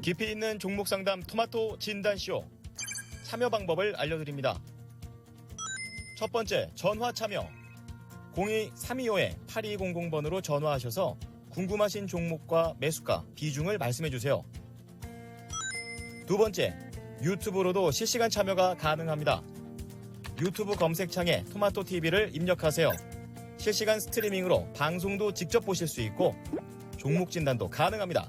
깊이 있는 종목 상담 토마토 진단쇼. 참여 방법을 알려드립니다. 첫 번째, 전화 참여. 02-325-8200번으로 전화하셔서 궁금하신 종목과 매수가, 비중을 말씀해주세요. 두 번째, 유튜브로도 실시간 참여가 가능합니다. 유튜브 검색창에 토마토TV를 입력하세요. 실시간 스트리밍으로 방송도 직접 보실 수 있고 종목 진단도 가능합니다.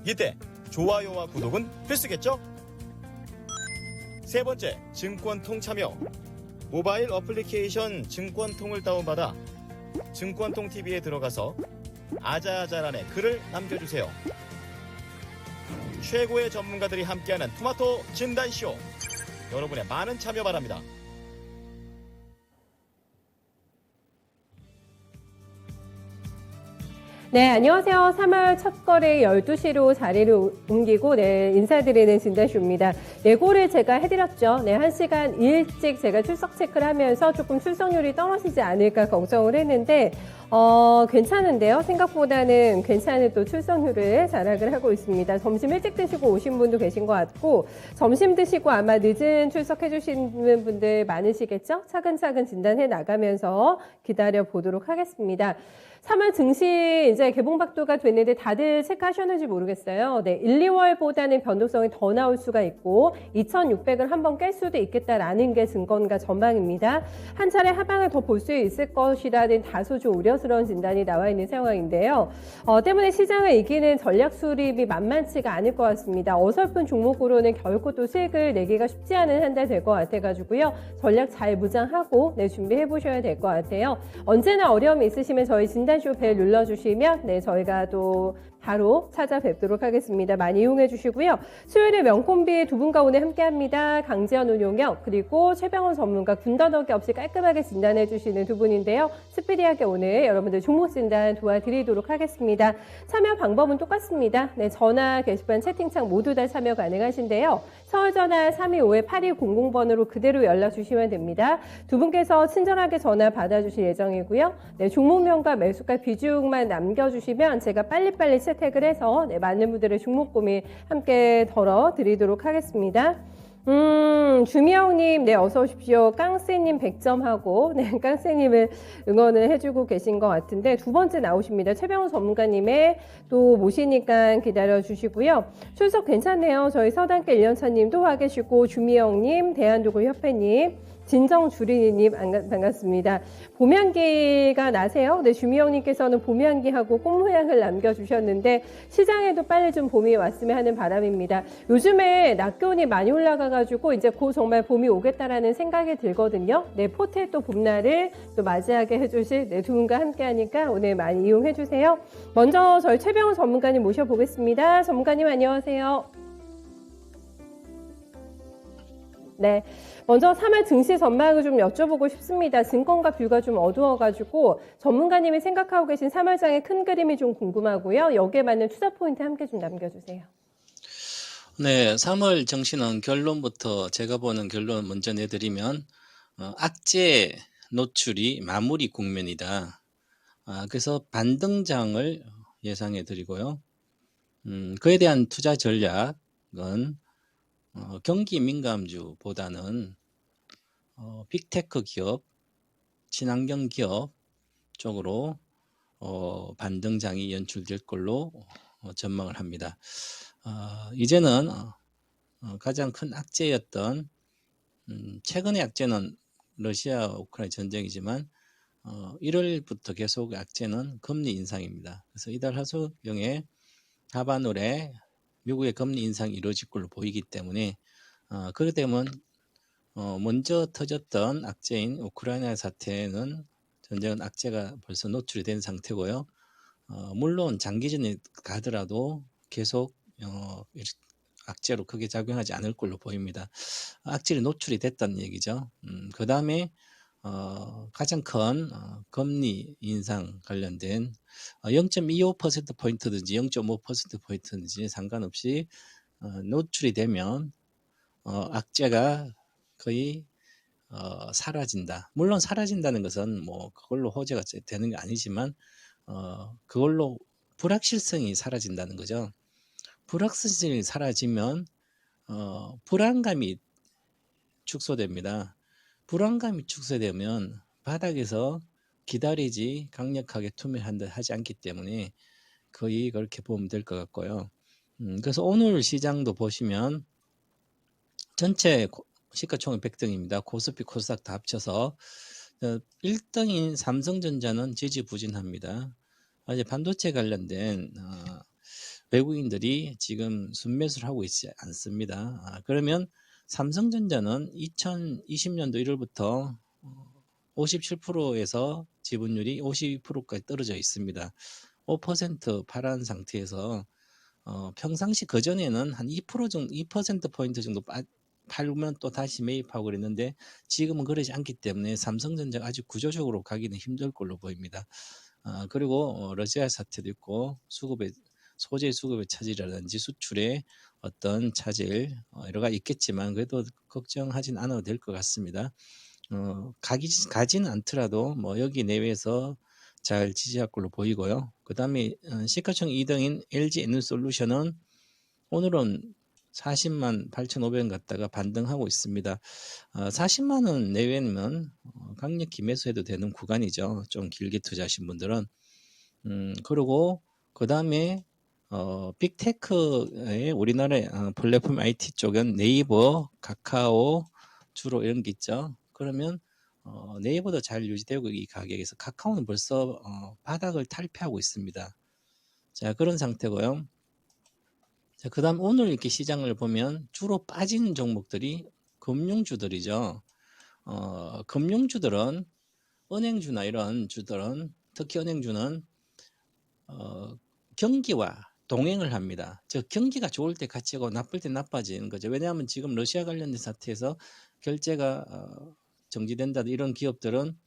이때 좋아요와 구독은 필수겠죠? 세 번째, 증권통 참여. 모바일 어플리케이션 증권통을 다운받아 증권통TV에 들어가서 아자아자란에 글을 남겨주세요. 최고의 전문가들이 함께하는 토마토 진단쇼. 여러분의 많은 참여 바랍니다. 네, 안녕하세요. 3월 첫 거래 12시로 자리를 옮기고 인사드리는 진단쇼입니다. 예고를 제가 해드렸죠. 1시간 일찍 제가 출석 체크를 하면서 조금 출석률이 떨어지지 않을까 걱정을 했는데 괜찮은데요. 생각보다는 괜찮은 또 출석률을 자랑을 하고 있습니다. 점심 일찍 드시고 오신 분도 계신 것 같고 점심 드시고 아마 늦은 출석해 주시는 분들 많으시겠죠? 차근차근 진단해 나가면서 기다려 보도록 하겠습니다. 3월 증시 이제 개봉박도가 됐는데 다들 체크하셨는지 모르겠어요. 1, 2월보다는 변동성이 더 나올 수가 있고 2,600을 한번 깰 수도 있겠다라는 게 증권가 전망입니다. 한 차례 하방을 더 볼 수 있을 것이라는 다소 좀 우려스러운 진단이 나와 있는 상황인데요. 때문에 시장을 이기는 전략 수립이 만만치가 않을 것 같습니다. 어설픈 종목으로는 결코 또 수익을 내기가 쉽지 않은 한 달 될 것 같아가지고요. 전략 잘 무장하고 준비해 보셔야 될 것 같아요. 언제나 어려움이 있으시면 저희 진단쇼 벨 눌러주시면 저희가 또 바로 찾아뵙도록 하겠습니다. 많이 이용해 주시고요. 수요일에 명콤비 두 분과 오늘 함께합니다. 강지연 운용역 그리고 최병원 전문가 군더더기 없이 깔끔하게 진단해 주시는 두 분인데요. 스피디하게 오늘 여러분들 종목 진단 도와드리도록 하겠습니다. 참여 방법은 똑같습니다. 전화, 게시판, 채팅창 모두 다 참여 가능하신데요. 서울전화 325-8200번으로 그대로 연락 주시면 됩니다. 두 분께서 친절하게 전화 받아주실 예정이고요. 종목명과 매수가 비중만 남겨주시면 제가 빨리빨리 채택을 해서 많은 분들의 종목 고민 함께 덜어드리도록 하겠습니다. 주미영님, 어서 오십시오. 깡세님 100점 하고, 깡세님을 응원을 해주고 계신 것 같은데, 두 번째 나오십니다. 최병훈 전문가님의 또 모시니까 기다려주시고요. 출석 괜찮네요. 저희 서단계 1년차님도 와 계시고, 주미영님, 대한도굴협회님, 진정주리님 반갑습니다. 봄향기가 나세요? 주미영님께서는 봄향기하고 꽃모양을 남겨주셨는데 시장에도 빨리 좀 봄이 왔으면 하는 바람입니다. 요즘에 낮 기온이 많이 올라가가지고 이제 곧 정말 봄이 오겠다라는 생각이 들거든요. 포텔 또 봄날을 또 맞이하게 해주실 두 분과 함께하니까 오늘 많이 이용해주세요. 먼저 저희 최병훈 전문가님 모셔보겠습니다. 전문가님 안녕하세요. 먼저 3월 증시 전망을 좀 여쭤보고 싶습니다. 증권가 뷰가 좀 어두워가지고 전문가님이 생각하고 계신 3월장의 큰 그림이 좀 궁금하고요. 여기에 맞는 투자 포인트 함께 좀 남겨주세요. 네, 3월 증시는 결론부터 제가 보는 결론 먼저 내드리면 악재 노출이 마무리 국면이다. 그래서 반등장을 예상해 드리고요. 그에 대한 투자 전략은 경기 민감주보다는 빅테크 기업, 친환경 기업 쪽으로 반등장이 연출될 걸로 전망을 합니다. 이제는 가장 큰 악재였던 최근의 악재는 러시아 우크라이나 전쟁이지만 1월부터 계속 악재는 금리 인상입니다. 그래서 이달 하수경에 하반월에 미국의 금리 인상이 이루어질 걸로 보이기 때문에 그렇게 되면 먼저 터졌던 악재인 우크라이나 사태는 전쟁은 악재가 벌써 노출이 된 상태고요. 물론 장기전에 가더라도 계속 악재로 크게 작용하지 않을 걸로 보입니다. 악재이 노출이 됐다는 얘기죠. 그 다음에 가장 큰 금리 인상 관련된 0.25%포인트든지 0.5%포인트든지 상관없이 노출이 되면 악재가 거의 사라진다. 물론 사라진다는 것은 뭐 그걸로 호재가 되는 게 아니지만 그걸로 불확실성이 사라진다는 거죠. 불확실성이 사라지면 불안감이 축소됩니다. 불안감이 축소되면 바닥에서 기다리지 강력하게 하지 않기 때문에 거의 그렇게 보면 될 것 같고요. 그래서 오늘 시장도 보시면 전체 시가총액 100등입니다. 코스피 코스닥 다 합쳐서 1등인 삼성전자는 지지부진합니다. 아직 반도체 관련된 외국인들이 지금 순매수를 하고 있지 않습니다. 그러면 삼성전자는 2020년도 1월부터 57%에서 지분율이 52%까지 떨어져 있습니다. 5% 팔한 상태에서 평상시 그전에는 한 2% 정도, 2%포인트 정도 팔면 또 다시 매입하고 그랬는데 지금은 그러지 않기 때문에 삼성전자가 아주 구조적으로 가기는 힘들 걸로 보입니다. 그리고 러시아 사태도 있고 소재 수급의 차질이라든지 수출의 어떤 차질 여러 가지 있겠지만 그래도 걱정하진 않아도 될 것 같습니다. 가지는 않더라도 뭐 여기 내외에서 잘 지지할 걸로 보이고요. 그 다음에 시가총액 2등인 LG 에너솔루션은 오늘은 40만 8,500원 갔다가 반등하고 있습니다. 40만 원 내외면 강력히 매수해도 되는 구간이죠. 좀 길게 투자하신 분들은. 그리고 그 다음에 빅테크의 우리나라의 플랫폼 IT 쪽은 네이버, 카카오 주로 이런 게 있죠. 그러면 네이버도 잘 유지되고 이 가격에서 카카오는 벌써 바닥을 탈피하고 있습니다. 자, 그런 상태고요. 자, 그 다음 오늘 이렇게 시장을 보면 주로 빠지는 종목들이 금융주들이죠. 금융주들은 은행주나 이런 주들은 특히 은행주는 경기와 동행을 합니다. 즉 경기가 좋을 때 같이 가고 나쁠 때 나빠지는 거죠. 왜냐하면 지금 러시아 관련된 사태에서 결제가 정지된다 이런 기업들은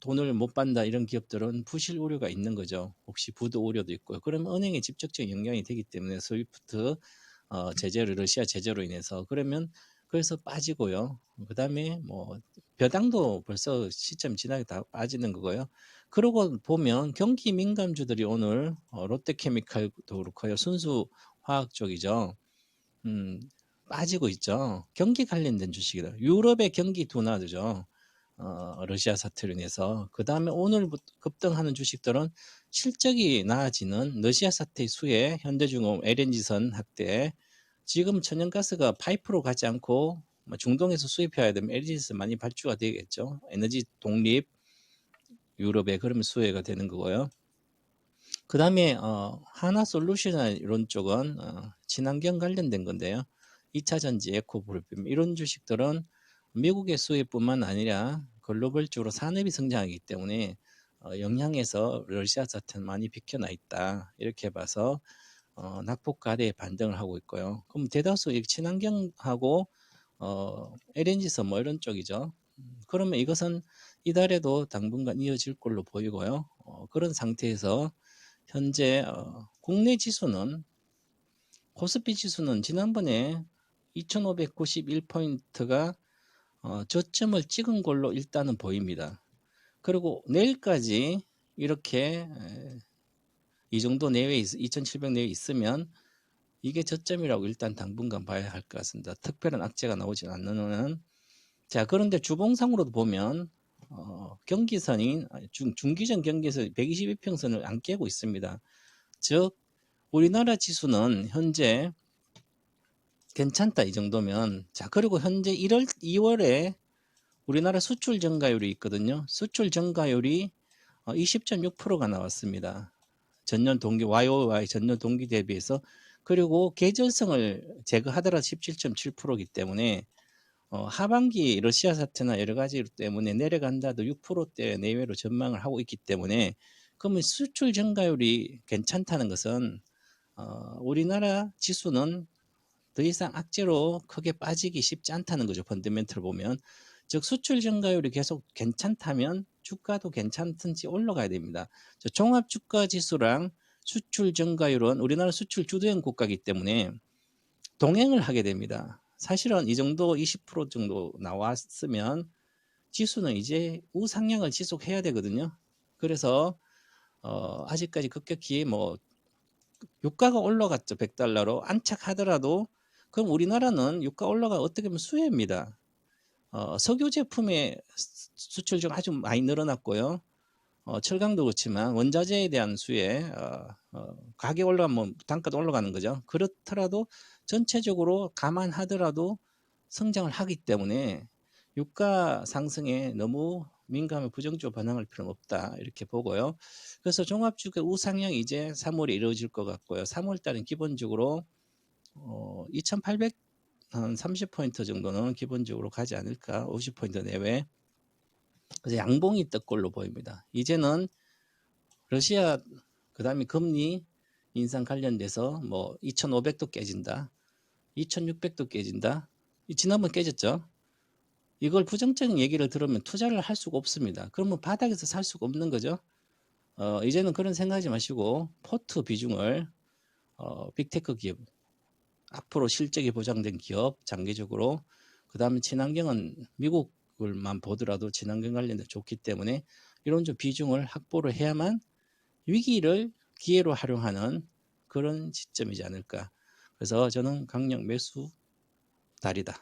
돈을 못 받는다 이런 기업들은 부실 우려가 있는 거죠. 혹시 부도 우려도 있고요. 그러면 은행에 직접적인 영향이 되기 때문에 스위프트 제재로 러시아 제재로 인해서 그러면 그래서 빠지고요. 그 다음에 뭐 벼당도 벌써 시점 지나게 다 빠지는 거고요. 그러고 보면 경기 민감주들이 오늘 롯데케미칼도 그렇고요. 순수 화학 쪽이죠. 빠지고 있죠. 경기 관련된 주식이다. 유럽의 경기 둔화죠. 러시아 사태로 인해서. 그 다음에 오늘 급등하는 주식들은 실적이 나아지는 러시아 사태 수혜, 현대중공, LNG선 확대. 지금 천연가스가 파이프로 가지 않고 중동에서 수입해야 되면 LNG에서 많이 발주가 되겠죠. 에너지 독립, 유럽에 그러면 수혜가 되는 거고요. 그 다음에 하나솔루션 이런 쪽은 친환경 관련된 건데요. 2차전지, 에코프로필 이런 주식들은 미국의 수혜뿐만 아니라 글로벌적으로 산업이 성장하기 때문에 영향에서 러시아 사태는 많이 비켜나 있다. 이렇게 봐서 낙폭과대에 반등을 하고 있고요. 그럼 대다수 친환경하고 LNG선 뭐 이런 쪽이죠. 그러면 이것은 이달에도 당분간 이어질 걸로 보이고요. 그런 상태에서 현재 국내 지수는 코스피 지수는 지난번에 2591포인트가 저점을 찍은 걸로 일단은 보입니다. 그리고 내일까지 이렇게 이 정도 내외에 2700 내외에 있으면 이게 저점이라고 일단 당분간 봐야 할 것 같습니다. 특별한 악재가 나오지 않는 한은. 자, 그런데 주봉상으로도 보면 경기선이 중기전 경기에서 122평선을 안 깨고 있습니다. 즉 우리나라 지수는 현재 괜찮다 이 정도면. 자, 그리고 현재 2월에 우리나라 수출 증가율이 있거든요. 수출 증가율이 20.6%가 나왔습니다. 전년 동기 YOY 전년 동기 대비해서. 그리고 계절성을 제거하더라도 17.7%이기 때문에 하반기 러시아 사태나 여러 가지 때문에 내려간다도 6%대 내외로 전망을 하고 있기 때문에 그러면 수출 증가율이 괜찮다는 것은 우리나라 지수는 더 이상 악재로 크게 빠지기 쉽지 않다는 거죠. 펀더멘털 보면. 즉 수출 증가율이 계속 괜찮다면 주가도 괜찮든지 올라가야 됩니다. 종합 주가 지수랑 수출 증가율은 우리나라 수출 주도형 국가이기 때문에 동행을 하게 됩니다. 사실은 이 정도 20% 정도 나왔으면 지수는 이제 우상향을 지속해야 되거든요. 그래서 아직까지 급격히 뭐 유가가 올라갔죠. 100달러로 안착하더라도 그럼 우리나라는 유가 올라가 어떻게 보면 수혜입니다. 석유 제품의 수출 중 아주 많이 늘어났고요. 철강도 그렇지만 원자재에 대한 수혜, 가격 올라가면 단가도 올라가는 거죠. 그렇더라도 전체적으로 감안하더라도 성장을 하기 때문에 유가 상승에 너무 민감하게 부정적으로 반응할 필요는 없다 이렇게 보고요. 그래서 종합주가 우상향이 이제 3월에 이루어질 것 같고요. 3월 달은 기본적으로 2,800 한 30포인트 정도는 기본적으로 가지 않을까, 50포인트 내외. 그래서 양봉이 뜰 걸로 보입니다. 이제는 러시아 그다음에 금리 인상 관련돼서 뭐 2,500도 깨진다, 2,600도 깨진다. 지난번 깨졌죠. 이걸 부정적인 얘기를 들으면 투자를 할 수가 없습니다. 그러면 바닥에서 살 수가 없는 거죠. 이제는 그런 생각하지 마시고 포트 비중을 빅테크 기업, 앞으로 실적이 보장된 기업 장기적으로, 그 다음에 친환경은 미국을만 보더라도 친환경 관련돼 좋기 때문에 이런 좀 비중을 확보를 해야만 위기를 기회로 활용하는 그런 시점이지 않을까. 그래서 저는 강력 매수 달이다.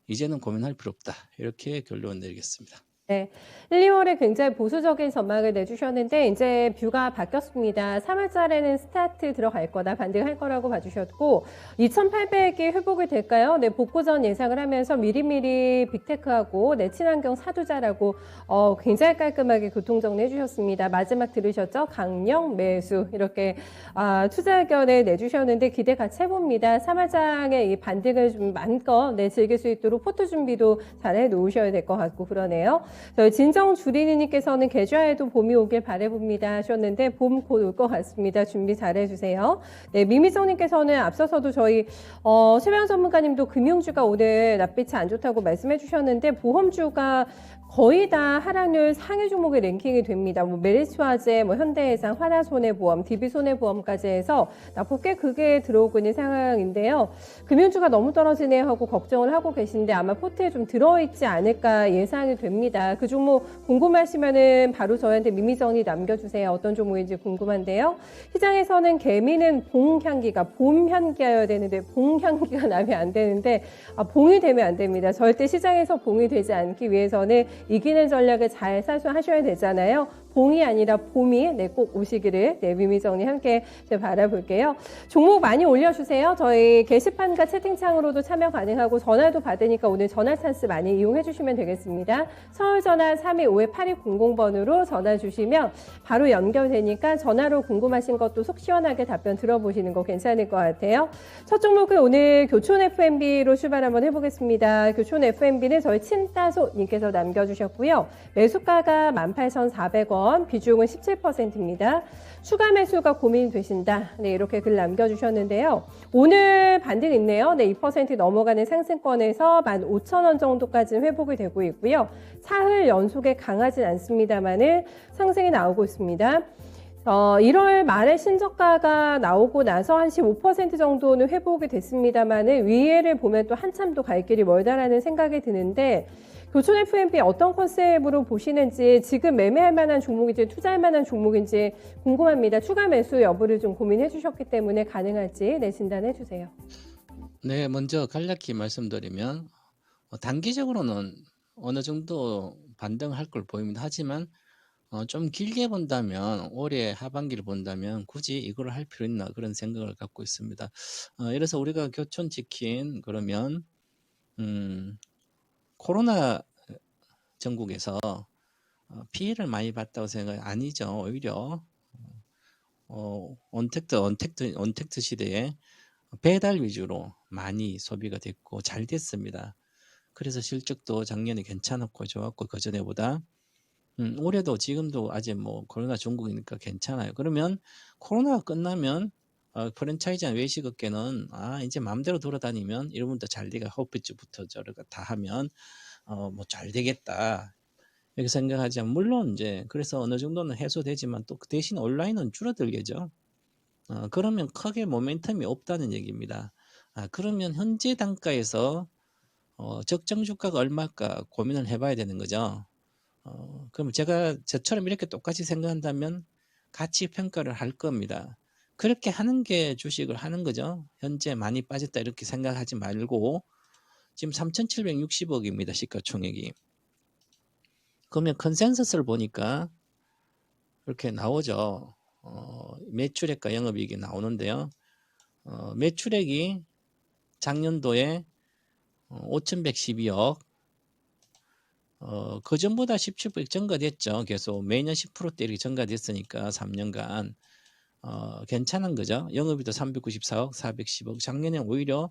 이제는 고민할 필요 없다. 이렇게 결론 내리겠습니다. 네, 1, 2월에 굉장히 보수적인 전망을 내주셨는데 이제 뷰가 바뀌었습니다. 3월달에는 스타트 들어갈 거다, 반등할 거라고 봐주셨고 2,800이 회복이 될까요? 네, 복구전 예상을 하면서 미리미리 빅테크하고 네, 친환경 사두자라고 굉장히 깔끔하게 교통정리 해주셨습니다. 마지막 들으셨죠? 강력 매수 이렇게 투자 의견을 내주셨는데 기대 같이 해봅니다. 3월장에 이 반등을 좀 마음껏 즐길 수 있도록 포트 준비도 잘 해놓으셔야 될 것 같고 그러네요. 저희 진정 주린이님께서는 계좌에도 봄이 오길 바라봅니다 하셨는데 봄 곧 올 것 같습니다. 준비 잘 해주세요. 네, 미미정님께서는 앞서서도 저희 최병 전문가님도 금융주가 오늘 낯빛이 안 좋다고 말씀해 주셨는데 보험주가 거의 다 하락률 상위 종목의 랭킹이 됩니다. 뭐 메리츠화재, 뭐 현대해상, 하나손해보험, DB손해보험까지 해서 낙폭 꽤 크게 들어오고 있는 상황인데요. 금융주가 너무 떨어지네 하고 걱정을 하고 계신데 아마 포트에 좀 들어있지 않을까 예상이 됩니다. 그 종목 궁금하시면은 바로 저희한테 미미정리 남겨주세요. 어떤 종목인지 궁금한데요. 시장에서는 개미는 봉향기가 봄 향기여야 되는데 봉향기가 나면 안 되는데 봉이 되면 안 됩니다. 절대 시장에서 봉이 되지 않기 위해서는 이기는 전략을 잘 사수하셔야 되잖아요. 봉이 아니라 봄이 꼭 오시기를 미미정리 함께 바라볼게요. 종목 많이 올려주세요. 저희 게시판과 채팅창으로도 참여 가능하고 전화도 받으니까 오늘 전화 찬스 많이 이용해 주시면 되겠습니다. 서울전화 325-8200번으로 전화 주시면 바로 연결되니까 전화로 궁금하신 것도 속 시원하게 답변 들어보시는 거 괜찮을 것 같아요. 첫 종목은 오늘 교촌 FMB로 출발 한번 해보겠습니다. 교촌 FMB는 저희 친따소님께서 남겨주셨고요. 매수가가 18,400원. 비중은 17%입니다. 추가 매수가 고민되신다. 네, 이렇게 글 남겨주셨는데요. 오늘 반등 있네요. 네, 2% 넘어가는 상승권에서 15,000원 정도까지 회복이 되고 있고요. 사흘 연속에 강하진 않습니다만은 상승이 나오고 있습니다. 1월 말에 신저가가 나오고 나서 한 15% 정도는 회복이 됐습니다만은 위에를 보면 또 한참 더 갈 길이 멀다라는 생각이 드는데 교촌 FMB 어떤 컨셉으로 보시는지, 지금 매매할 만한 종목인지 투자할 만한 종목인지 궁금합니다. 추가 매수 여부를 좀 고민해 주셨기 때문에 가능할지 진단해 주세요. 네, 먼저 간략히 말씀드리면 단기적으로는 어느 정도 반등할 걸 보입니다. 하지만 좀 길게 본다면, 올해 하반기를 본다면 굳이 이걸 할 필요 있나 그런 생각을 갖고 있습니다. 이래서 우리가 교촌 치킨 그러면 코로나 전국에서 피해를 많이 봤다고 생각이 아니죠. 오히려 언택트 시대에 배달 위주로 많이 소비가 됐고 잘 됐습니다. 그래서 실적도 작년에 괜찮았고 좋았고 그전에보다 올해도 지금도 아직 뭐 코로나 전국이니까 괜찮아요. 그러면 코로나가 끝나면 프랜차이즈나 외식업계는 이제 마음대로 돌아다니면 이러면도 잘 되가 홈페이지부터 저러가 다 하면 뭐 잘 되겠다 이렇게 생각하지만, 물론 이제 그래서 어느 정도는 해소되지만 또 그 대신 온라인은 줄어들겠죠. 그러면 크게 모멘텀이 없다는 얘기입니다. 그러면 현재 단가에서 적정 주가가 얼마일까 고민을 해봐야 되는 거죠. 그럼 저처럼 이렇게 똑같이 생각한다면 가치 평가를 할 겁니다. 그렇게 하는 게 주식을 하는 거죠. 현재 많이 빠졌다 이렇게 생각하지 말고 지금 3,760억입니다. 시가총액이. 그러면 컨센서스를 보니까 이렇게 나오죠. 매출액과 영업이익이 나오는데요. 매출액이 작년도에 5,112억, 그 전보다 17% 증가됐죠. 계속 매년 10%대 이렇게 증가됐으니까 3년간 괜찮은 거죠. 영업이익도 394억, 410억. 작년에 오히려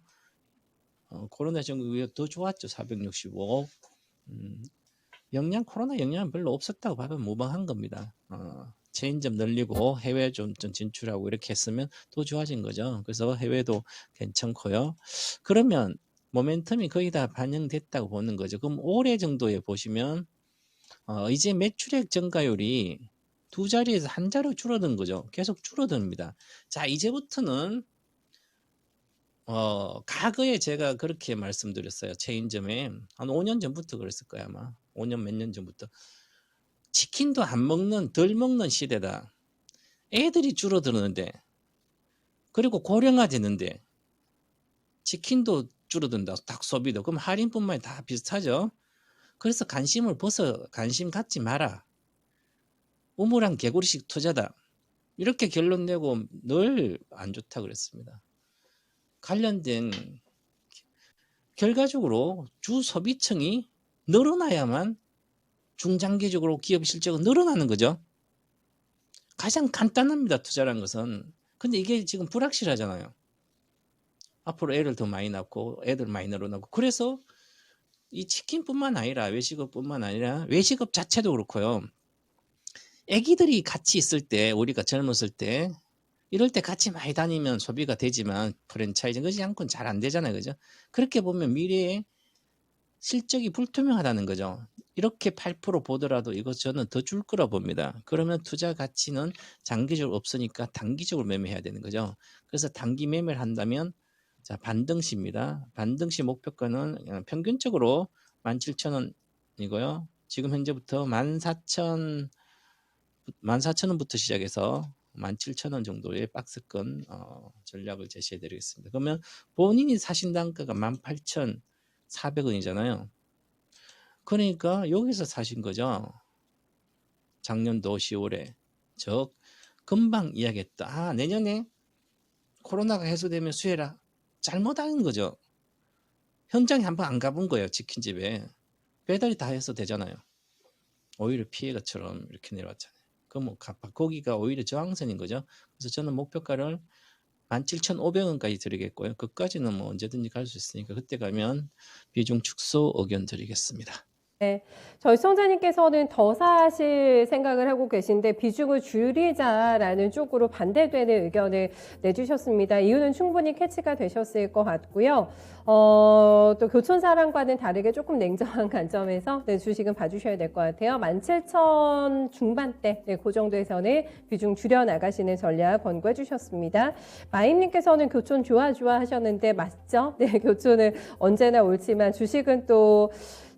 코로나 전후 오히려 더 좋았죠. 465억. 코로나 영향은 별로 없었다고 봐도 무방한 겁니다. 체인점 늘리고 해외 좀 진출하고 이렇게 했으면 더 좋아진 거죠. 그래서 해외도 괜찮고요. 그러면 모멘텀이 거의 다 반영됐다고 보는 거죠. 그럼 올해 정도에 보시면 이제 매출액 증가율이 두 자리에서 한 자리로 줄어든 거죠. 계속 줄어듭니다. 자, 이제부터는 과거에 제가 그렇게 말씀드렸어요. 체인점에 한 5년 전부터 그랬을 거야 아마. 5년 몇 년 전부터. 치킨도 안 먹는 덜 먹는 시대다. 애들이 줄어드는데 그리고 고령화되는데 치킨도 줄어든다. 닭 소비도. 그럼 할인뿐만이 다 비슷하죠. 그래서 관심 갖지 마라. 우물한 개구리식 투자다. 이렇게 결론 내고 늘 안 좋다 그랬습니다. 관련된 결과적으로 주 소비층이 늘어나야만 중장기적으로 기업 실적은 늘어나는 거죠. 가장 간단합니다. 투자라는 것은. 근데 이게 지금 불확실하잖아요. 앞으로 애를 더 많이 낳고 애들 많이 늘어나고 그래서 이 치킨뿐만 아니라 외식업뿐만 아니라 외식업 자체도 그렇고요. 애기들이 같이 있을 때 우리가 젊었을 때 이럴 때 같이 많이 다니면 소비가 되지만 프랜차이즈 그러지 않고는 잘 안 되잖아요. 그죠? 그렇게 보면 미래에 실적이 불투명하다는 거죠. 이렇게 8% 보더라도 이거 저는 더 줄 거라 봅니다. 그러면 투자 가치는 장기적으로 없으니까 단기적으로 매매해야 되는 거죠. 그래서 단기 매매를 한다면 자, 반등시입니다. 반등시 목표가는 평균적으로 17,000원이고요. 지금 현재부터 14,000원부터 시작해서 17,000원 정도의 박스권 전략을 제시해 드리겠습니다. 그러면 본인이 사신 단가가 18,400원이잖아요. 그러니까 여기서 사신 거죠. 작년도 10월에. 즉 금방 이야기했다. 내년에 코로나가 해소되면 수혜라. 잘못한 거죠. 현장에 한번 안 가본 거예요. 치킨집에. 배달이 다 해서 되잖아요. 오히려 피해가처럼 이렇게 내려왔잖아요. 그럼 거기가 오히려 저항선인 거죠. 그래서 저는 목표가를 17,500원까지 드리겠고요. 그까지는 뭐 언제든지 갈 수 있으니까 그때 가면 비중 축소 의견 드리겠습니다. 네, 저희 시청자님께서는 더 사실 생각을 하고 계신데 비중을 줄이자라는 쪽으로 반대되는 의견을 내주셨습니다. 이유는 충분히 캐치가 되셨을 것 같고요. 또 교촌사랑과는 다르게 조금 냉정한 관점에서 주식은 봐주셔야 될 것 같아요. 17,000 중반대 그 정도에서는 비중 줄여나가시는 전략 권고해 주셨습니다. 마임님께서는 교촌 좋아 하셨는데 맞죠? 네, 교촌은 언제나 옳지만 주식은 또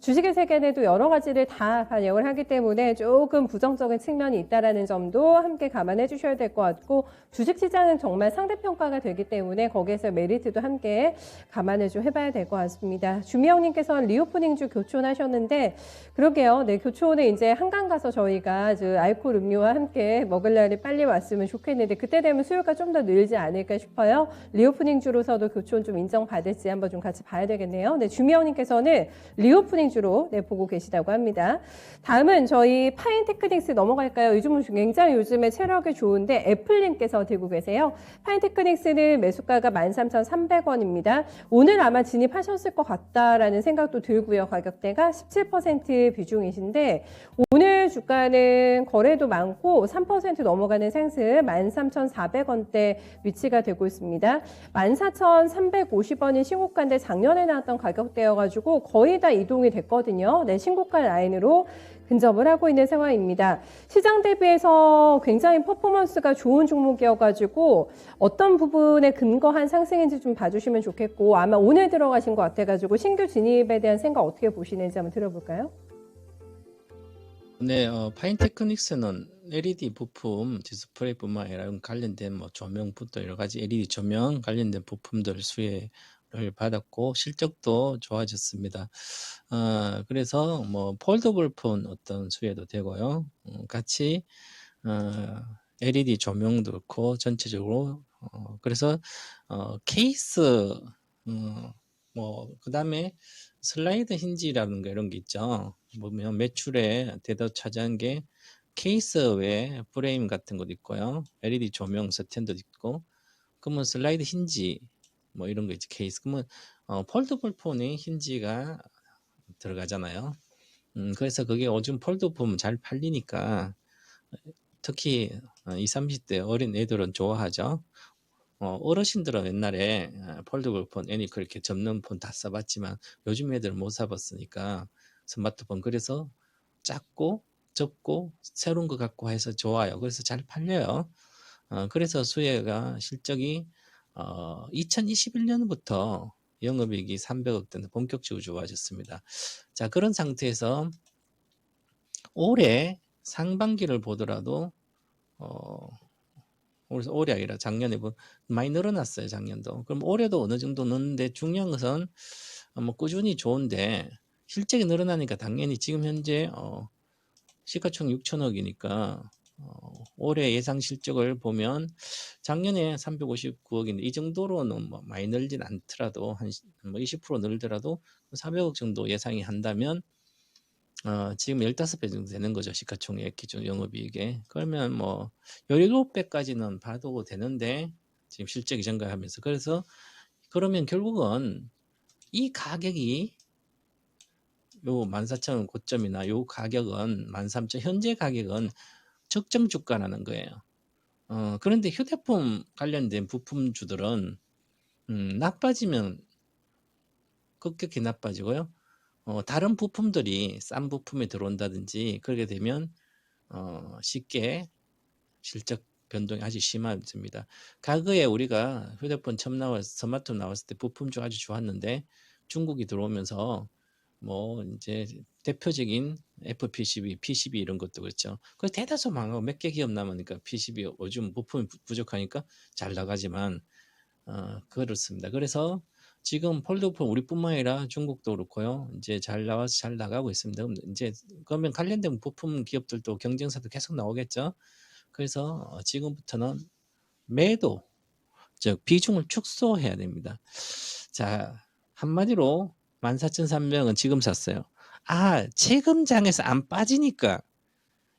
주식의 세계는 또 여러 가지를 다 반영을 하기 때문에 조금 부정적인 측면이 있다는 점도 함께 감안해 주셔야 될 것 같고 주식시장은 정말 상대평가가 되기 때문에 거기에서 메리트도 함께 감안을 좀 해봐야 될 것 같습니다. 주미영님께서는 리오프닝주 교촌하셨는데 그러게요. 네, 교촌은 이제 한강 가서 저희가 알코올 음료와 함께 먹을 날이 빨리 왔으면 좋겠는데 그때 되면 수요가 좀 더 늘지 않을까 싶어요. 리오프닝주로서도 교촌 좀 인정받을지 한번 좀 같이 봐야 되겠네요. 네, 주미영님께서는 리오프닝주로 보고 계시다고 합니다. 다음은 저희 파인테크닉스 넘어갈까요? 굉장히 요즘에 체력이 좋은데 애플님께서 들고 계세요. 파인테크닉스는 매수가가 13,300원입니다. 오늘 아마 진입하셨을 것 같다라는 생각도 들고요. 가격대가 17% 비중이신데 오늘 주가는 거래도 많고 3% 넘어가는 상승 13,400원대 위치가 되고 있습니다. 14,350원이 신고가인데 작년에 나왔던 가격대여가지고 거의 다 이동이 됐거든요. 네, 신고가 라인으로 근접을 하고 있는 상황입니다. 시장 대비해서 굉장히 퍼포먼스가 좋은 종목이어가지고 어떤 부분에 근거한 상승인지 좀 봐주시면 좋겠고 아마 오늘 들어가신 것 같아가지고 신규 진입에 대한 생각 어떻게 보시는지 한번 들어볼까요? 네, 파인테크닉스는 LED 부품, 디스플레이뿐만 아니라 관련된 뭐 조명부터 여러 가지 LED 조명 관련된 부품들 수혜를 받았고 실적도 좋아졌습니다. 그래서 뭐 폴더블 폰 어떤 수혜도 되고요. 같이 LED 조명도 그렇고 전체적으로 그래서 케이스 뭐 그다음에 슬라이드 힌지라든가 이런 게 있죠. 보면 매출에 대다 차지한 게 케이스 외에 프레임 같은 것도 있고요. LED 조명 스탠드도 있고 그러면 슬라이드 힌지 뭐 이런 거 있지 케이스 그러면 폴더블 폰에 힌지가 들어가잖아요. 그래서 그게 요즘 폴더 보면 잘 팔리니까 특히 20, 30대 어린 애들은 좋아하죠. 어르신들은 옛날에 폴더블 폰, 애니크 이렇게 접는 폰 다 써봤지만 요즘 애들은 못 써봤으니까 스마트폰 그래서 작고 접고 새로운 거 갖고 해서 좋아요. 그래서 잘 팔려요. 그래서 수혜가 실적이 2021년부터 영업이익이 300억 되는 본격적으로 좋아졌습니다. 자, 그런 상태에서 올해 상반기를 보더라도 올해 아니라 작년에 많이 늘어났어요. 작년도. 그럼 올해도 어느 정도 늘는데 중요한 것은 뭐 꾸준히 좋은데 실적이 늘어나니까 당연히 지금 현재 시가총 6천억이니까 올해 예상 실적을 보면 작년에 359억인데 이 정도로는 뭐 많이 늘진 않더라도 한 뭐 20% 늘더라도 400억 정도 예상이 한다면 지금 15배 정도 되는 거죠. 시가총액 기준 영업이익에. 그러면 뭐 17배까지는 봐도 되는데 지금 실적이 증가하면서 그래서 그러면 결국은 이 가격이 요 14,000원 고점이나 요 가격은 13,000 현재 가격은 적정 주가라는 거예요. 그런데 휴대폰 관련된 부품주들은 나빠지면 급격히 나빠지고요. 다른 부품들이 싼 부품이 들어온다든지 그렇게 되면 쉽게 실적 변동이 아주 심해집니다. 과거에 우리가 휴대폰 처음 스마트폰 나왔을 때 부품주 아주 좋았는데 중국이 들어오면서 뭐 이제 대표적인 FPCB, PCB 이런 것도 그렇죠. 그 대다수 망하고 몇 개 기업 남으니까 PCB 요즘 부품이 부족하니까 잘 나가지만 그렇습니다. 그래서 지금 폴더폰 우리뿐만 아니라 중국도 그렇고요. 이제 잘 나와서 잘 나가고 있습니다. 그럼 이제 그러면 관련된 부품 기업들도 경쟁사도 계속 나오겠죠. 그래서 지금부터는 매도, 즉 비중을 축소해야 됩니다. 자, 한마디로 14,300은 지금 샀어요. 세금장에서 안 빠지니까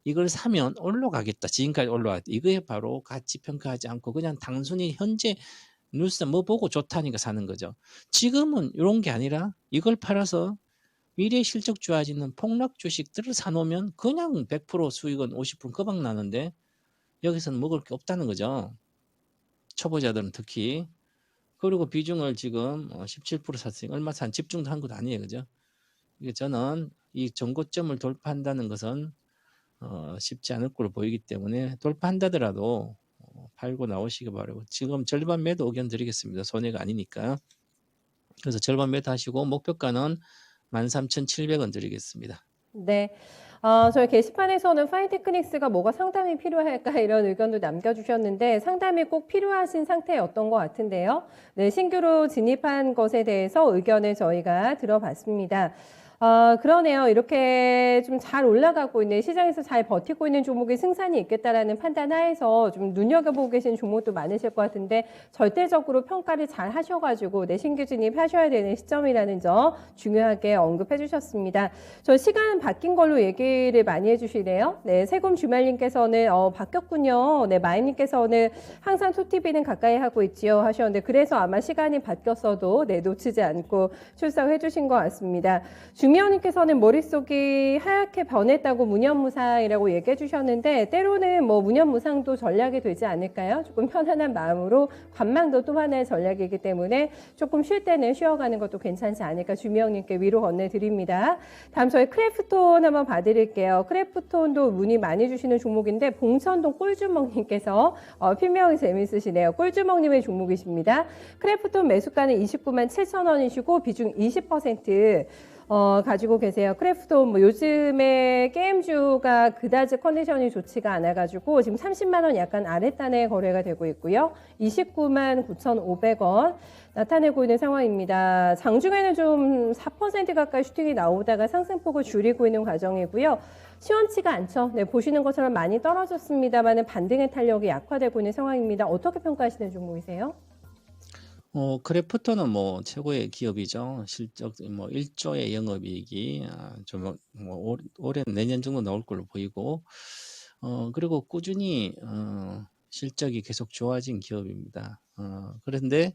이걸 사면 올라가겠다. 지금까지 올라갔다. 이거에 바로 가치 평가하지 않고 그냥 단순히 현재 뉴스 뭐 보고 좋다니까 사는 거죠. 지금은 이런 게 아니라 이걸 팔아서 미래 실적 좋아지는 폭락 주식들을 사놓으면 그냥 100% 수익은 50% 거박 나는데 여기서는 먹을 게 없다는 거죠. 초보자들은 특히. 그리고 비중을 지금 17% 샀으니까 얼마 산 집중도 한 것도 아니에요. 그죠? 저는 이 정고점을 돌파한다는 것은 쉽지 않을 걸로 보이기 때문에 돌파한다더라도 팔고 나오시기 바라고 지금 절반 매도 의견 드리겠습니다. 손해가 아니니까. 그래서 절반 매도 하시고 목표가는 13,700원 드리겠습니다. 네. 저희 게시판에서는 파인테크닉스가 뭐가 상담이 필요할까 이런 의견도 남겨주셨는데 상담이 꼭 필요하신 상태였던 것 같은데요. 네, 신규로 진입한 것에 대해서 의견을 저희가 들어봤습니다. 그러네요. 이렇게 좀 잘 올라가고 있는 시장에서 잘 버티고 있는 종목이 승산이 있겠다라는 판단 하에서 좀 눈여겨보고 계신 종목도 많으실 것 같은데 절대적으로 평가를 잘 하셔가지고 내 신규 진입하셔야 되는 시점이라는 점 중요하게 언급해 주셨습니다. 저 시간 바뀐 걸로 얘기를 많이 해주시네요. 네, 세금 주말님께서는 바뀌었군요. 네, 마임님께서는 항상 소TV는 가까이 하고 있지요 하셨는데 그래서 아마 시간이 바뀌었어도 네, 놓치지 않고 출석해 주신 것 같습니다. 주미연님께서는 머릿속이 하얗게 변했다고 무념무상이라고 얘기해 주셨는데 때로는 뭐 무념무상도 전략이 되지 않을까요? 조금 편안한 마음으로 관망도 또 하나의 전략이기 때문에 조금 쉴 때는 쉬어가는 것도 괜찮지 않을까 주미연님께 위로 건네드립니다. 다음 저희 크래프톤 한번 봐드릴게요. 크래프톤도 문의 많이 주시는 종목인데 봉천동 꿀주먹님께서 필명이 재밌으시네요. 꿀주먹님의 종목이십니다. 크래프톤 매수가는 29만 7천 원이시고 비중 20%. 가지고 계세요. 크래프톤 뭐 요즘에 게임주가 그다지 컨디션이 좋지가 않아가지고 지금 30만 원 약간 아랫단에 거래가 되고 있고요. 29만 9,500원 나타내고 있는 상황입니다. 장중에는 좀 4% 가까이 슈팅이 나오다가 상승폭을 줄이고 있는 과정이고요. 시원치가 않죠. 네, 보시는 것처럼 많이 떨어졌습니다만은 반등의 탄력이 약화되고 있는 상황입니다. 어떻게 평가하시는 종목이세요? 크래프톤은 뭐 최고의 기업이죠. 실적 뭐 1조의 영업이익이 좀뭐 올해 내년 정도 나올 걸로 보이고 그리고 꾸준히 실적이 계속 좋아진 기업입니다. 그런데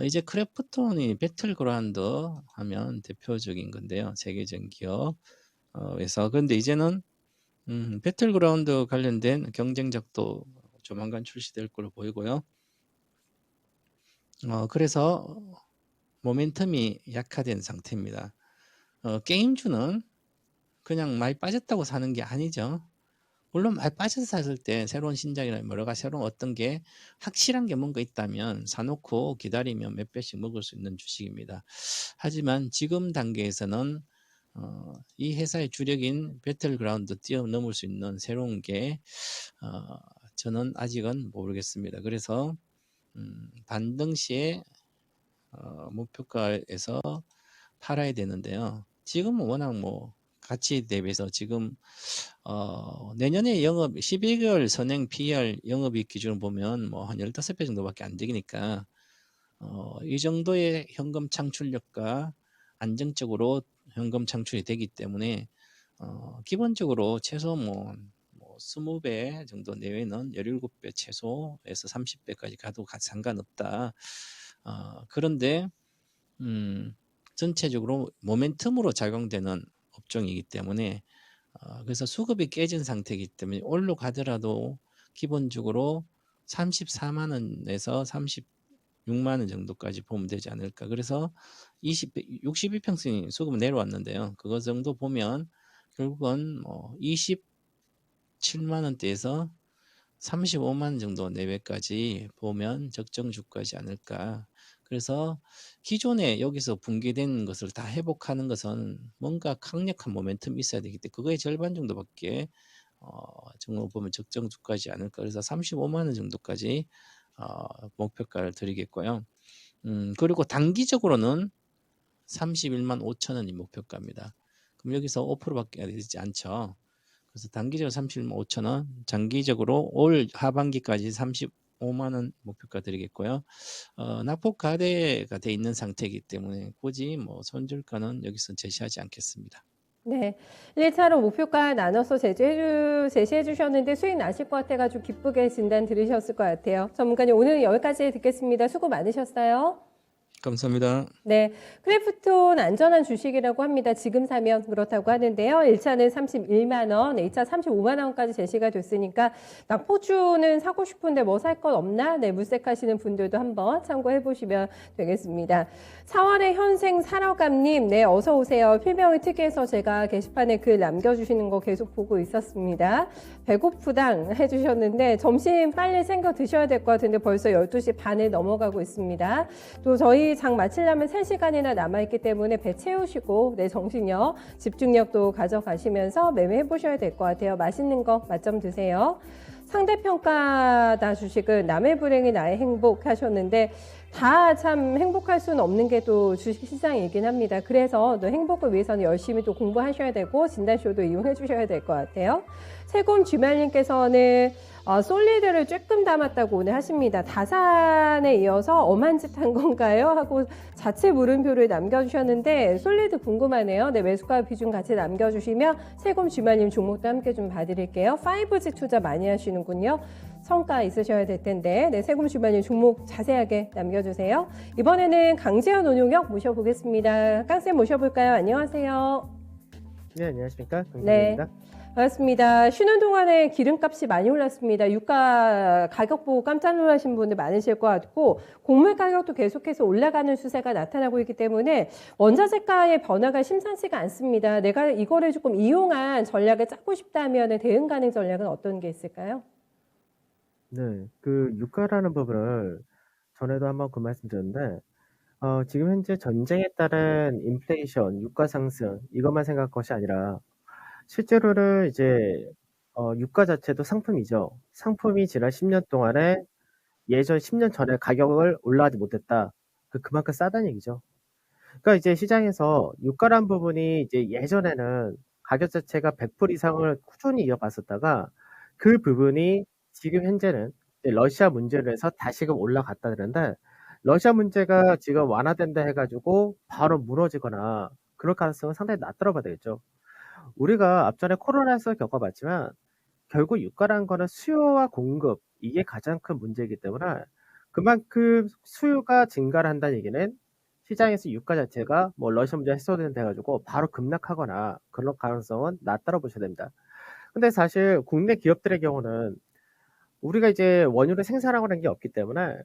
이제 크래프톤이 배틀그라운드 하면 대표적인 건데요. 세계적인 기업. 그런데 이제는 배틀그라운드 관련된 경쟁작도 조만간 출시될 걸로 보이고요. 그래서 모멘텀이 약화된 상태입니다. 게임주는 그냥 많이 빠졌다고 사는 게 아니죠. 물론 많이 빠져서 샀을 때 새로운 신작이나 뭐가 새로운 어떤 게 확실한 게 뭔가 있다면 사놓고 기다리면 몇 배씩 먹을 수 있는 주식입니다. 하지만 지금 단계에서는 이 회사의 주력인 배틀그라운드 뛰어넘을 수 있는 새로운 게 저는 아직은 모르겠습니다. 그래서 반등 시에 목표가에서 팔아야 되는데요. 지금은 워낙 뭐 가치 대비해서 지금 내년에 영업 12개월 선행 PER 영업이익 기준으로 보면 뭐 한 15배 정도밖에 안 되니까 이 정도의 현금 창출력과 안정적으로 현금 창출이 되기 때문에 기본적으로 최소 뭐 20배 정도 내외는 17배 최소에서 30배까지 가도 상관없다. 그런데 전체적으로 모멘텀으로 작용되는 업종이기 때문에 그래서 수급이 깨진 상태이기 때문에 올라가더라도 기본적으로 34만 원에서 36만 원 정도까지 보면 되지 않을까. 그래서 62평승 수급은 내려왔는데요. 그거 정도 보면 결국은 뭐 27만 원대에서 35만 원 정도 내외까지 보면 적정 주가지 않을까. 그래서 기존에 여기서 붕괴된 것을 다 회복하는 것은 뭔가 강력한 모멘텀이 있어야 되기 때문에 그거의 절반 정도밖에 정말 보면 적정 주가지 않을까. 그래서 35만 원 정도까지 목표가를 드리겠고요. 그리고 단기적으로는 31만 5천 원이 목표가입니다. 그럼 여기서 5%밖에 되지 않죠. 그래서 단기적으로 31만 5천 원, 장기적으로 올 하반기까지 35만 원 목표가 드리겠고요. 낙폭 가대가 돼 있는 상태이기 때문에 굳이 뭐 손절가는 여기서 제시하지 않겠습니다. 네. 1차로 목표가 나눠서 제시해 주셨는데 수익 나실 것 같아가지고 기쁘게 진단 들으셨을 것 같아요. 전문가님 오늘 여기까지 듣겠습니다. 수고 많으셨어요. 감사합니다. 네, 크래프톤 안전한 주식이라고 합니다. 지금 사면 그렇다고 하는데요. 1차는 31만 원, 2차 35만 원까지 제시가 됐으니까 낙폭주는 사고 싶은데 뭐 살 것 없나? 네, 물색하시는 분들도 한번 참고해 보시면 되겠습니다. 4월에 현생 살아감님, 네, 어서 오세요. 필명이 특이해서 제가 게시판에 글 남겨주시는 거 계속 보고 있었습니다. 배고프당 해주셨는데 점심 빨리 챙겨 드셔야 될 것 같은데 벌써 12시 반에 넘어가고 있습니다. 또 저희 장 마치려면 3시간이나 남아있기 때문에 배 채우시고 내 정신력, 집중력도 가져가시면서 매매해 보셔야 될 것 같아요. 맛있는 거 맛점 드세요. 상대평가다 주식은 남의 불행이 나의 행복 하셨는데 다 참 행복할 수는 없는 게 또 주식시장이긴 합니다. 그래서 또 행복을 위해서는 열심히 또 공부하셔야 되고 진단쇼도 이용해 주셔야 될 것 같아요. 세곰 쥐말님께서는 솔리드를 조금 담았다고 오늘 하십니다. 다산에 이어서 엄한 짓 한 건가요? 하고 자체 물음표를 남겨주셨는데 솔리드 궁금하네요. 네, 매수가 비중 같이 남겨주시면 세곰 쥐말님 종목도 함께 좀 봐드릴게요. 5G 투자 많이 하시는군요. 성과 있으셔야 될 텐데 네, 세금 주말님 종목 자세하게 남겨주세요. 이번에는 강재현 운용역 모셔보겠습니다. 깡쌤 모셔볼까요? 안녕하세요. 네, 안녕하십니까. 네. 강진입니다. 반갑습니다. 쉬는 동안에 기름값이 많이 올랐습니다. 유가 가격 보고 깜짝 놀라신 분들 많으실 것 같고 곡물 가격도 계속해서 올라가는 추세가 나타나고 있기 때문에 원자재가의 변화가 심상치가 않습니다. 내가 이거를 조금 이용한 전략을 짜고 싶다면 대응 가능 전략은 어떤 게 있을까요? 네, 그 유가라는 부분을 전에도 한번 그 말씀드렸는데 지금 현재 전쟁에 따른 인플레이션, 유가 상승, 이것만 생각할 것이 아니라, 실제로는 이제, 유가 자체도 상품이죠. 상품이 지난 10년 동안에 예전 10년 전에 가격을 올라가지 못했다. 그만큼 싸다는 얘기죠. 그러니까 이제 시장에서 유가란 부분이 이제 예전에는 가격 자체가 100% 이상을 꾸준히 이어갔었다가 그 부분이 지금 현재는 이제 러시아 문제로 해서 다시금 올라갔다는데 러시아 문제가 지금 완화된다 해가지고 바로 무너지거나 그럴 가능성은 상당히 낮다고 봐야 되겠죠. 우리가 앞전에 코로나에서 겪어봤지만 결국 유가라는 거는 수요와 공급 이게 가장 큰 문제이기 때문에 그만큼 수요가 증가를 한다는 얘기는 시장에서 유가 자체가 뭐 러시아 문제 해소된다 해가지고 바로 급락하거나 그런 가능성은 낮다고 보셔야 됩니다. 근데 사실 국내 기업들의 경우는 우리가 이제 원유를 생산하는 게 없기 때문에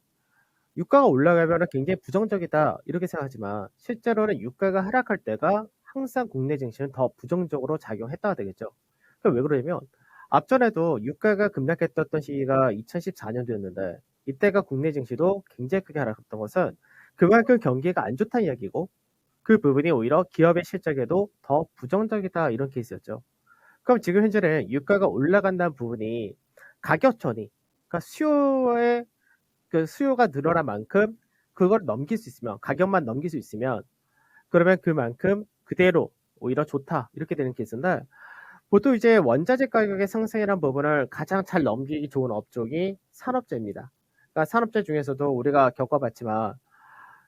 유가가 올라가면 굉장히 부정적이다 이렇게 생각하지만 실제로는 유가가 하락할 때가 항상 국내 증시는 더 부정적으로 작용했다가 되겠죠. 왜 그러냐면 앞전에도 유가가 급락했던 시기가 2014년도였는데 이때가 국내 증시도 굉장히 크게 하락했던 것은 그만큼 경기가 안 좋다는 이야기고 그 부분이 오히려 기업의 실적에도 더 부정적이다 이런 케이스였죠. 그럼 지금 현재는 유가가 올라간다는 부분이 가격 전이 그러니까 수요의 그 수요가 늘어난 만큼 그걸 넘길 수 있으면 가격만 넘길 수 있으면 그러면 그만큼 그대로 오히려 좋다 이렇게 되는 케이스인데 보통 이제 원자재 가격의 상승이라는 부분을 가장 잘 넘기기 좋은 업종이 산업재입니다. 그러니까 산업재 중에서도 우리가 겪어봤지만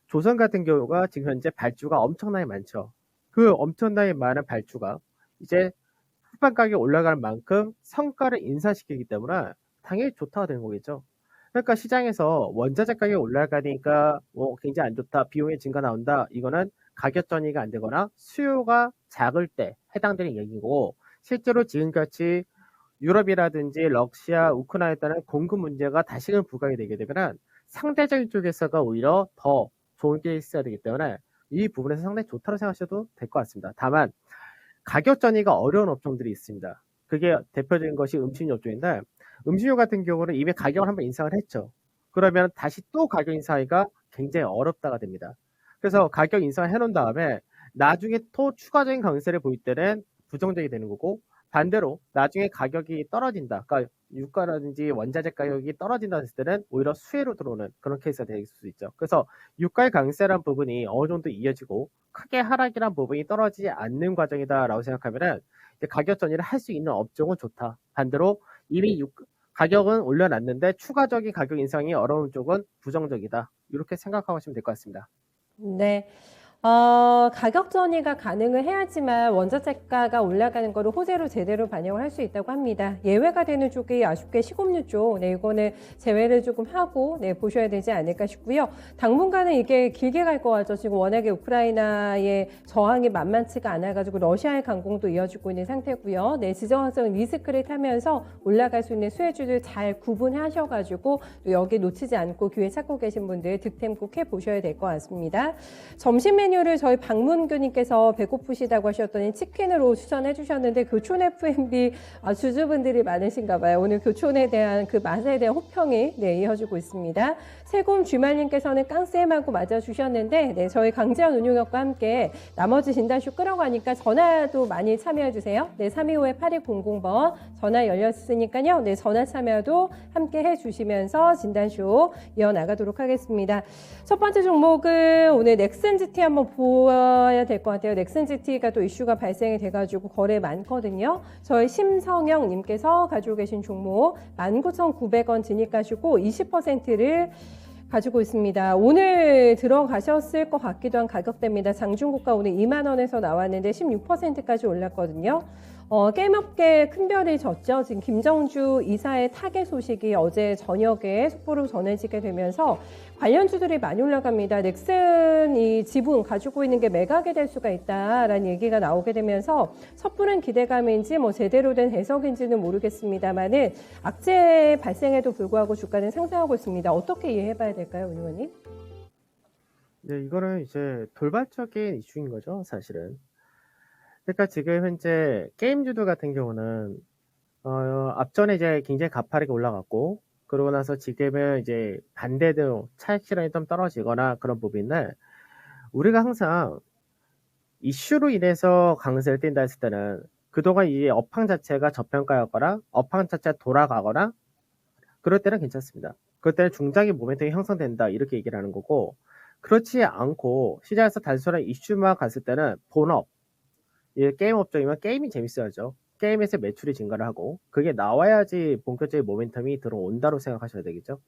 조선 같은 경우가 지금 현재 발주가 엄청나게 많죠. 그 엄청나게 많은 발주가 이제 수판 가격이 올라가는 만큼 성과를 인상시키기 때문에 당연히 좋다가 되는 거겠죠. 그러니까 시장에서 원자재 가격이 올라가니까 뭐 굉장히 안 좋다, 비용의 증가 나온다. 이거는 가격 전이가 안 되거나 수요가 작을 때 해당되는 얘기고 실제로 지금같이 유럽이라든지 러시아, 우크라이나에 따른 공급 문제가 다시금 부각이 되게 되면 상대적인 쪽에서가 오히려 더 좋은 게 있어야 되기 때문에 이 부분에서 상당히 좋다고 생각하셔도 될 것 같습니다. 다만 가격 전이가 어려운 업종들이 있습니다. 그게 대표적인 것이 음식료 업종인데 음식료 같은 경우는 이미 가격을 한번 인상을 했죠. 그러면 다시 또 가격 인상하기가 굉장히 어렵다가 됩니다. 그래서 가격 인상을 해놓은 다음에 나중에 또 추가적인 강세를 보일 때는 부정적이 되는 거고 반대로 나중에 가격이 떨어진다. 그러니까 유가라든지 원자재 가격이 떨어진다 했을 때는 오히려 수혜로 들어오는 그런 케이스가 될 수 있죠. 그래서 유가의 강세란 부분이 어느 정도 이어지고 크게 하락이란 부분이 떨어지지 않는 과정이다라고 생각하면은 가격 전이를 할 수 있는 업종은 좋다. 반대로 이미 가격은 올려놨는데 추가적인 가격 인상이 어려운 쪽은 부정적이다. 이렇게 생각하시면 될 것 같습니다. 네. 가격 전이가 가능을 해야지만 원자재가가 올라가는 거를 호재로 제대로 반영을 할 수 있다고 합니다. 예외가 되는 쪽이 아쉽게 식음료 쪽, 네, 이거는 제외를 조금 하고, 네, 보셔야 되지 않을까 싶고요. 당분간은 이게 길게 갈 것 같죠. 지금 워낙에 우크라이나의 저항이 만만치가 않아가지고 러시아의 강공도 이어지고 있는 상태고요. 네, 지정학적 리스크를 타면서 올라갈 수 있는 수혜주들 잘 구분하셔가지고 또 여기 놓치지 않고 기회 찾고 계신 분들 득템 꼭 해보셔야 될 것 같습니다. 점심 메뉴를 저희 박문규님께서 배고프시다고 하셨더니 치킨으로 추천해 주셨는데 교촌 F&B 주주분들이 많으신가 봐요. 오늘 교촌에 대한 그 맛에 대한 호평이 네, 이어지고 있습니다. 세곰 쥐말님께서는 깡쌤하고 맞아주셨는데 네, 저희 강재현 운용역과 함께 나머지 진단쇼 끌어가니까 전화도 많이 참여해 주세요. 네, 325-8200번 전화 열렸으니까요. 네, 전화 참여도 함께 해주시면서 진단쇼 이어나가도록 하겠습니다. 첫 번째 종목은 오늘 넥슨GT 한번 보아야 될 것 같아요. 넥슨GT가 또 이슈가 발생이 돼가지고 거래 많거든요. 저희 심성영님께서 가지고 계신 종목 19,900원 진입하시고 20%를 가지고 있습니다. 오늘 들어가셨을 것 같기도 한 가격대입니다. 장중고가 오늘 2만 원에서 나왔는데 16%까지 올랐거든요. 게임업계 큰 별이 졌죠. 지금 김정주 이사의 타계 소식이 어제 저녁에 속보로 전해지게 되면서 관련주들이 많이 올라갑니다. 넥슨 이 지분 가지고 있는 게 매각이 될 수가 있다라는 얘기가 나오게 되면서 섣부른 기대감인지 뭐 제대로 된 해석인지는 모르겠습니다만은 악재 발생에도 불구하고 주가는 상승하고 있습니다. 어떻게 이해해봐야 될까요, 의원님? 네, 이거는 이제 돌발적인 이슈인 거죠, 사실은. 그러니까 지금 현재 게임주들 같은 경우는 앞전에 이제 굉장히 가파르게 올라갔고 그러고 나서 지금은 이제 반대로 차익 실현이 좀 떨어지거나 그런 부분인데 우리가 항상 이슈로 인해서 강세를 띈다 했을 때는 그동안 이 업황 자체가 저평가였거나 업황 자체가 돌아가거나 그럴 때는 괜찮습니다. 그럴 때는 중장기 모멘텀이 형성된다 이렇게 얘기를 하는 거고, 그렇지 않고 시장에서 단순한 이슈만 갔을 때는 본업, 게임 업종이면 게임이 재밌어야죠. 게임에서 매출이 증가를 하고 그게 나와야지 본격적인 모멘텀이 들어온다고 생각하셔야 되겠죠.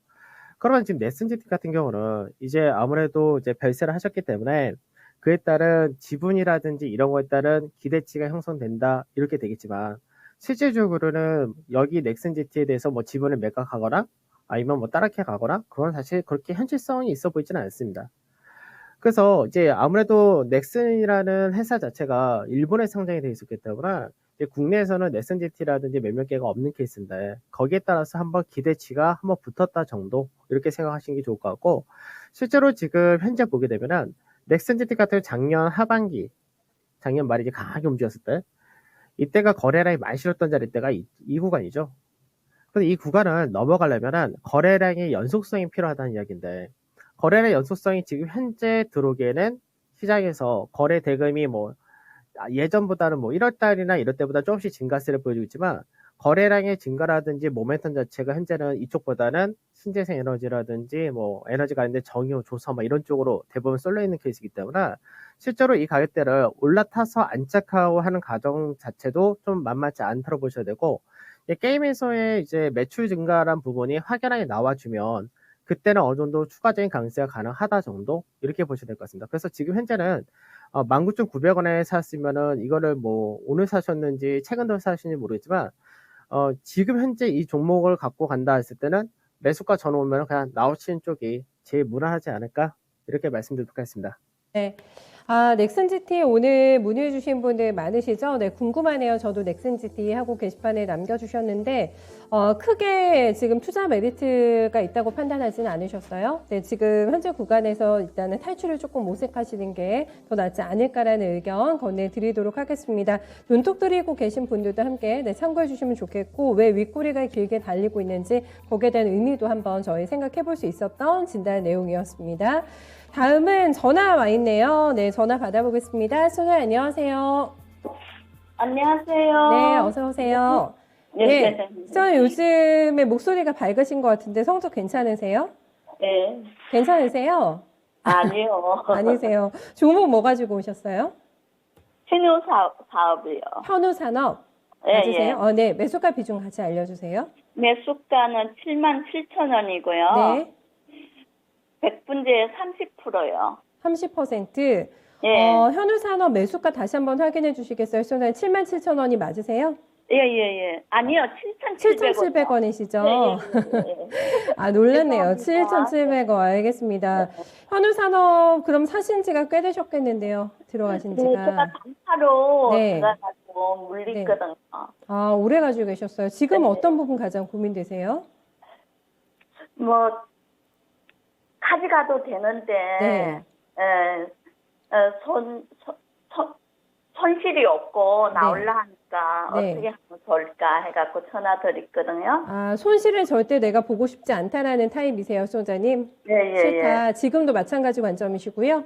그러면 지금 넥슨GT 같은 경우는 이제 아무래도 이제 별세를 하셨기 때문에 그에 따른 지분이라든지 이런 거에 따른 기대치가 형성된다 이렇게 되겠지만, 실질적으로는 여기 넥슨GT에 대해서 뭐 지분을 매각하거나 아니면 뭐 따라게 가거나 그건 사실 그렇게 현실성이 있어 보이지는 않습니다. 그래서 이제 아무래도 넥슨이라는 회사 자체가 일본에 상장이 돼 있었기 때문에 이제 국내에서는 넥슨GT라든지 몇몇 개가 없는 케이스인데, 거기에 따라서 한번 기대치가 한번 붙었다 정도 이렇게 생각하시는 게 좋을 것 같고, 실제로 지금 현재 보게 되면은 넥슨GT 같은 작년 하반기, 작년 말에 이제 강하게 움직였을 때 이때가 거래량이 많이 실었던 자리 때가 이 구간이죠. 근데 이 구간을 넘어가려면은 거래량의 연속성이 필요하다는 이야기인데, 거래량 연속성이 지금 현재 들어오기에는 시장에서 거래 대금이 뭐 예전보다는 뭐 1월 달이나 이럴 때보다 조금씩 증가세를 보여주고 있지만, 거래량의 증가라든지 모멘텀 자체가 현재는 이쪽보다는 신재생 에너지라든지 뭐 에너지 관련된 정유, 조선 뭐 이런 쪽으로 대부분 쏠려 있는 케이스이기 때문에 실제로 이 가격대를 올라타서 안착하고 하는 과정 자체도 좀 만만치 않다고 보셔야 되고, 게임에서의 이제 매출 증가란 부분이 확연하게 나와주면 그때는 어느 정도 추가적인 강세가 가능하다 정도 이렇게 보셔야 될 것 같습니다. 그래서 지금 현재는 19,900원에 샀으면은 이거를 뭐 오늘 사셨는지 최근 들어 사셨는지 모르겠지만, 지금 현재 이 종목을 갖고 간다 했을 때는 매수가 전후 오면 그냥 나오시는 쪽이 제일 무난하지 않을까 이렇게 말씀드리도록 하겠습니다. 네. 넥슨GT 오늘 문의해 주신 분들 많으시죠? 네, 궁금하네요. 저도 넥슨GT 하고 게시판에 남겨주셨는데, 크게 지금 투자 메리트가 있다고 판단하지는 않으셨어요? 네, 지금 현재 구간에서 일단은 탈출을 조금 모색하시는 게 더 낫지 않을까라는 의견 건네드리도록 하겠습니다. 눈독 들이고 계신 분들도 함께 참고해 주시면 좋겠고, 왜 윗꼬리가 길게 달리고 있는지 거기에 대한 의미도 한번 저희 생각해 볼 수 있었던 진단 내용이었습니다. 다음은 전화 와 있네요. 네, 전화 받아보겠습니다. 소장님 안녕하세요. 안녕하세요. 네, 어서 오세요. 네, 소장님 요즘에 목소리가 밝으신 것 같은데 성적 괜찮으세요? 네. 괜찮으세요? 아니요. 아니세요. 종목 뭐 가지고 오셨어요? 신유 사업이요. 현우산업 예, 맞으세요? 네, 매수가 비중 같이 알려주세요. 매수가는 77,000원이고요. 네, 100분제에 30%요. 30%. 예. 현우산업 매수가 다시 한번 확인해 주시겠어요? 소장님 77,000원이 맞으세요? 예. 아니요, 7,700원. 7,700원이시죠? 예. 놀랐네요. 죄송합니다. 7,700원. 알겠습니다. 현우산업 그럼 사신 지가 꽤 되셨겠는데요. 들어가신 네, 지가. 제가 단타로 네. 들어가고 물리거든요. 오래 가지고 계셨어요. 지금 네. 어떤 부분 가장 고민되세요? 뭐 가져가도 되는데 네. 손실이 없고 나올라 하니까 네. 어떻게 하면 좋을까 해갖고 전화 드렸거든요. 손실을 절대 내가 보고 싶지 않다라는 타입이세요, 소장님? 예. 싫다. 지금도 마찬가지 관점이시고요.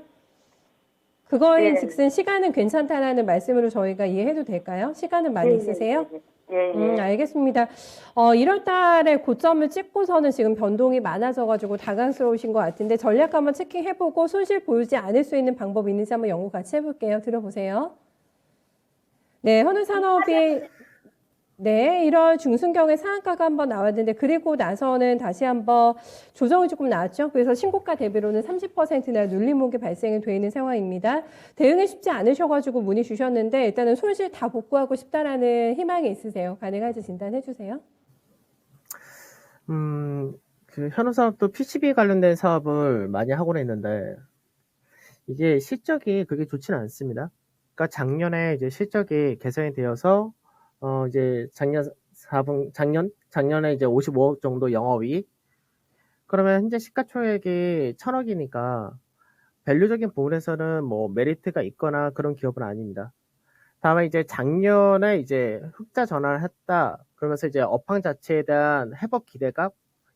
그거인 예. 즉슨 시간은 괜찮다라는 말씀으로 저희가 이해해도 될까요? 시간은 많이 있으세요? 예. 알겠습니다. 1월 달에 고점을 찍고서는 지금 변동이 많아져가지고 당황스러우신 것 같은데 전략 한번 체킹해보고 손실 보이지 않을 수 있는 방법이 있는지 한번 연구 같이 해볼게요. 들어보세요. 네, 현우산업이 1월 중순경에 상한가가 한번 나왔는데 그리고 나서는 다시 한번 조정이 조금 나왔죠. 그래서 신고가 대비로는 30%나 눌림목이 발생이 되어 있는 상황입니다. 대응이 쉽지 않으셔가지고 문의 주셨는데 일단은 손실 다 복구하고 싶다라는 희망이 있으세요. 가능할지 진단해 주세요. 그 현우산업도 PCB 관련된 사업을 많이 하고는 있는데 이게 실적이 그렇게 좋지는 않습니다. 그러니까 작년에 이제 실적이 개선이 되어서 이제 작년에 이제 55억 정도 영업이익. 그러면 현재 시가총액이 1,000억이니까 밸류적인 부분에서는 뭐 메리트가 있거나 그런 기업은 아닙니다. 다만 이제 작년에 이제 흑자 전환을 했다. 그러면서 이제 업황 자체에 대한 회복 기대감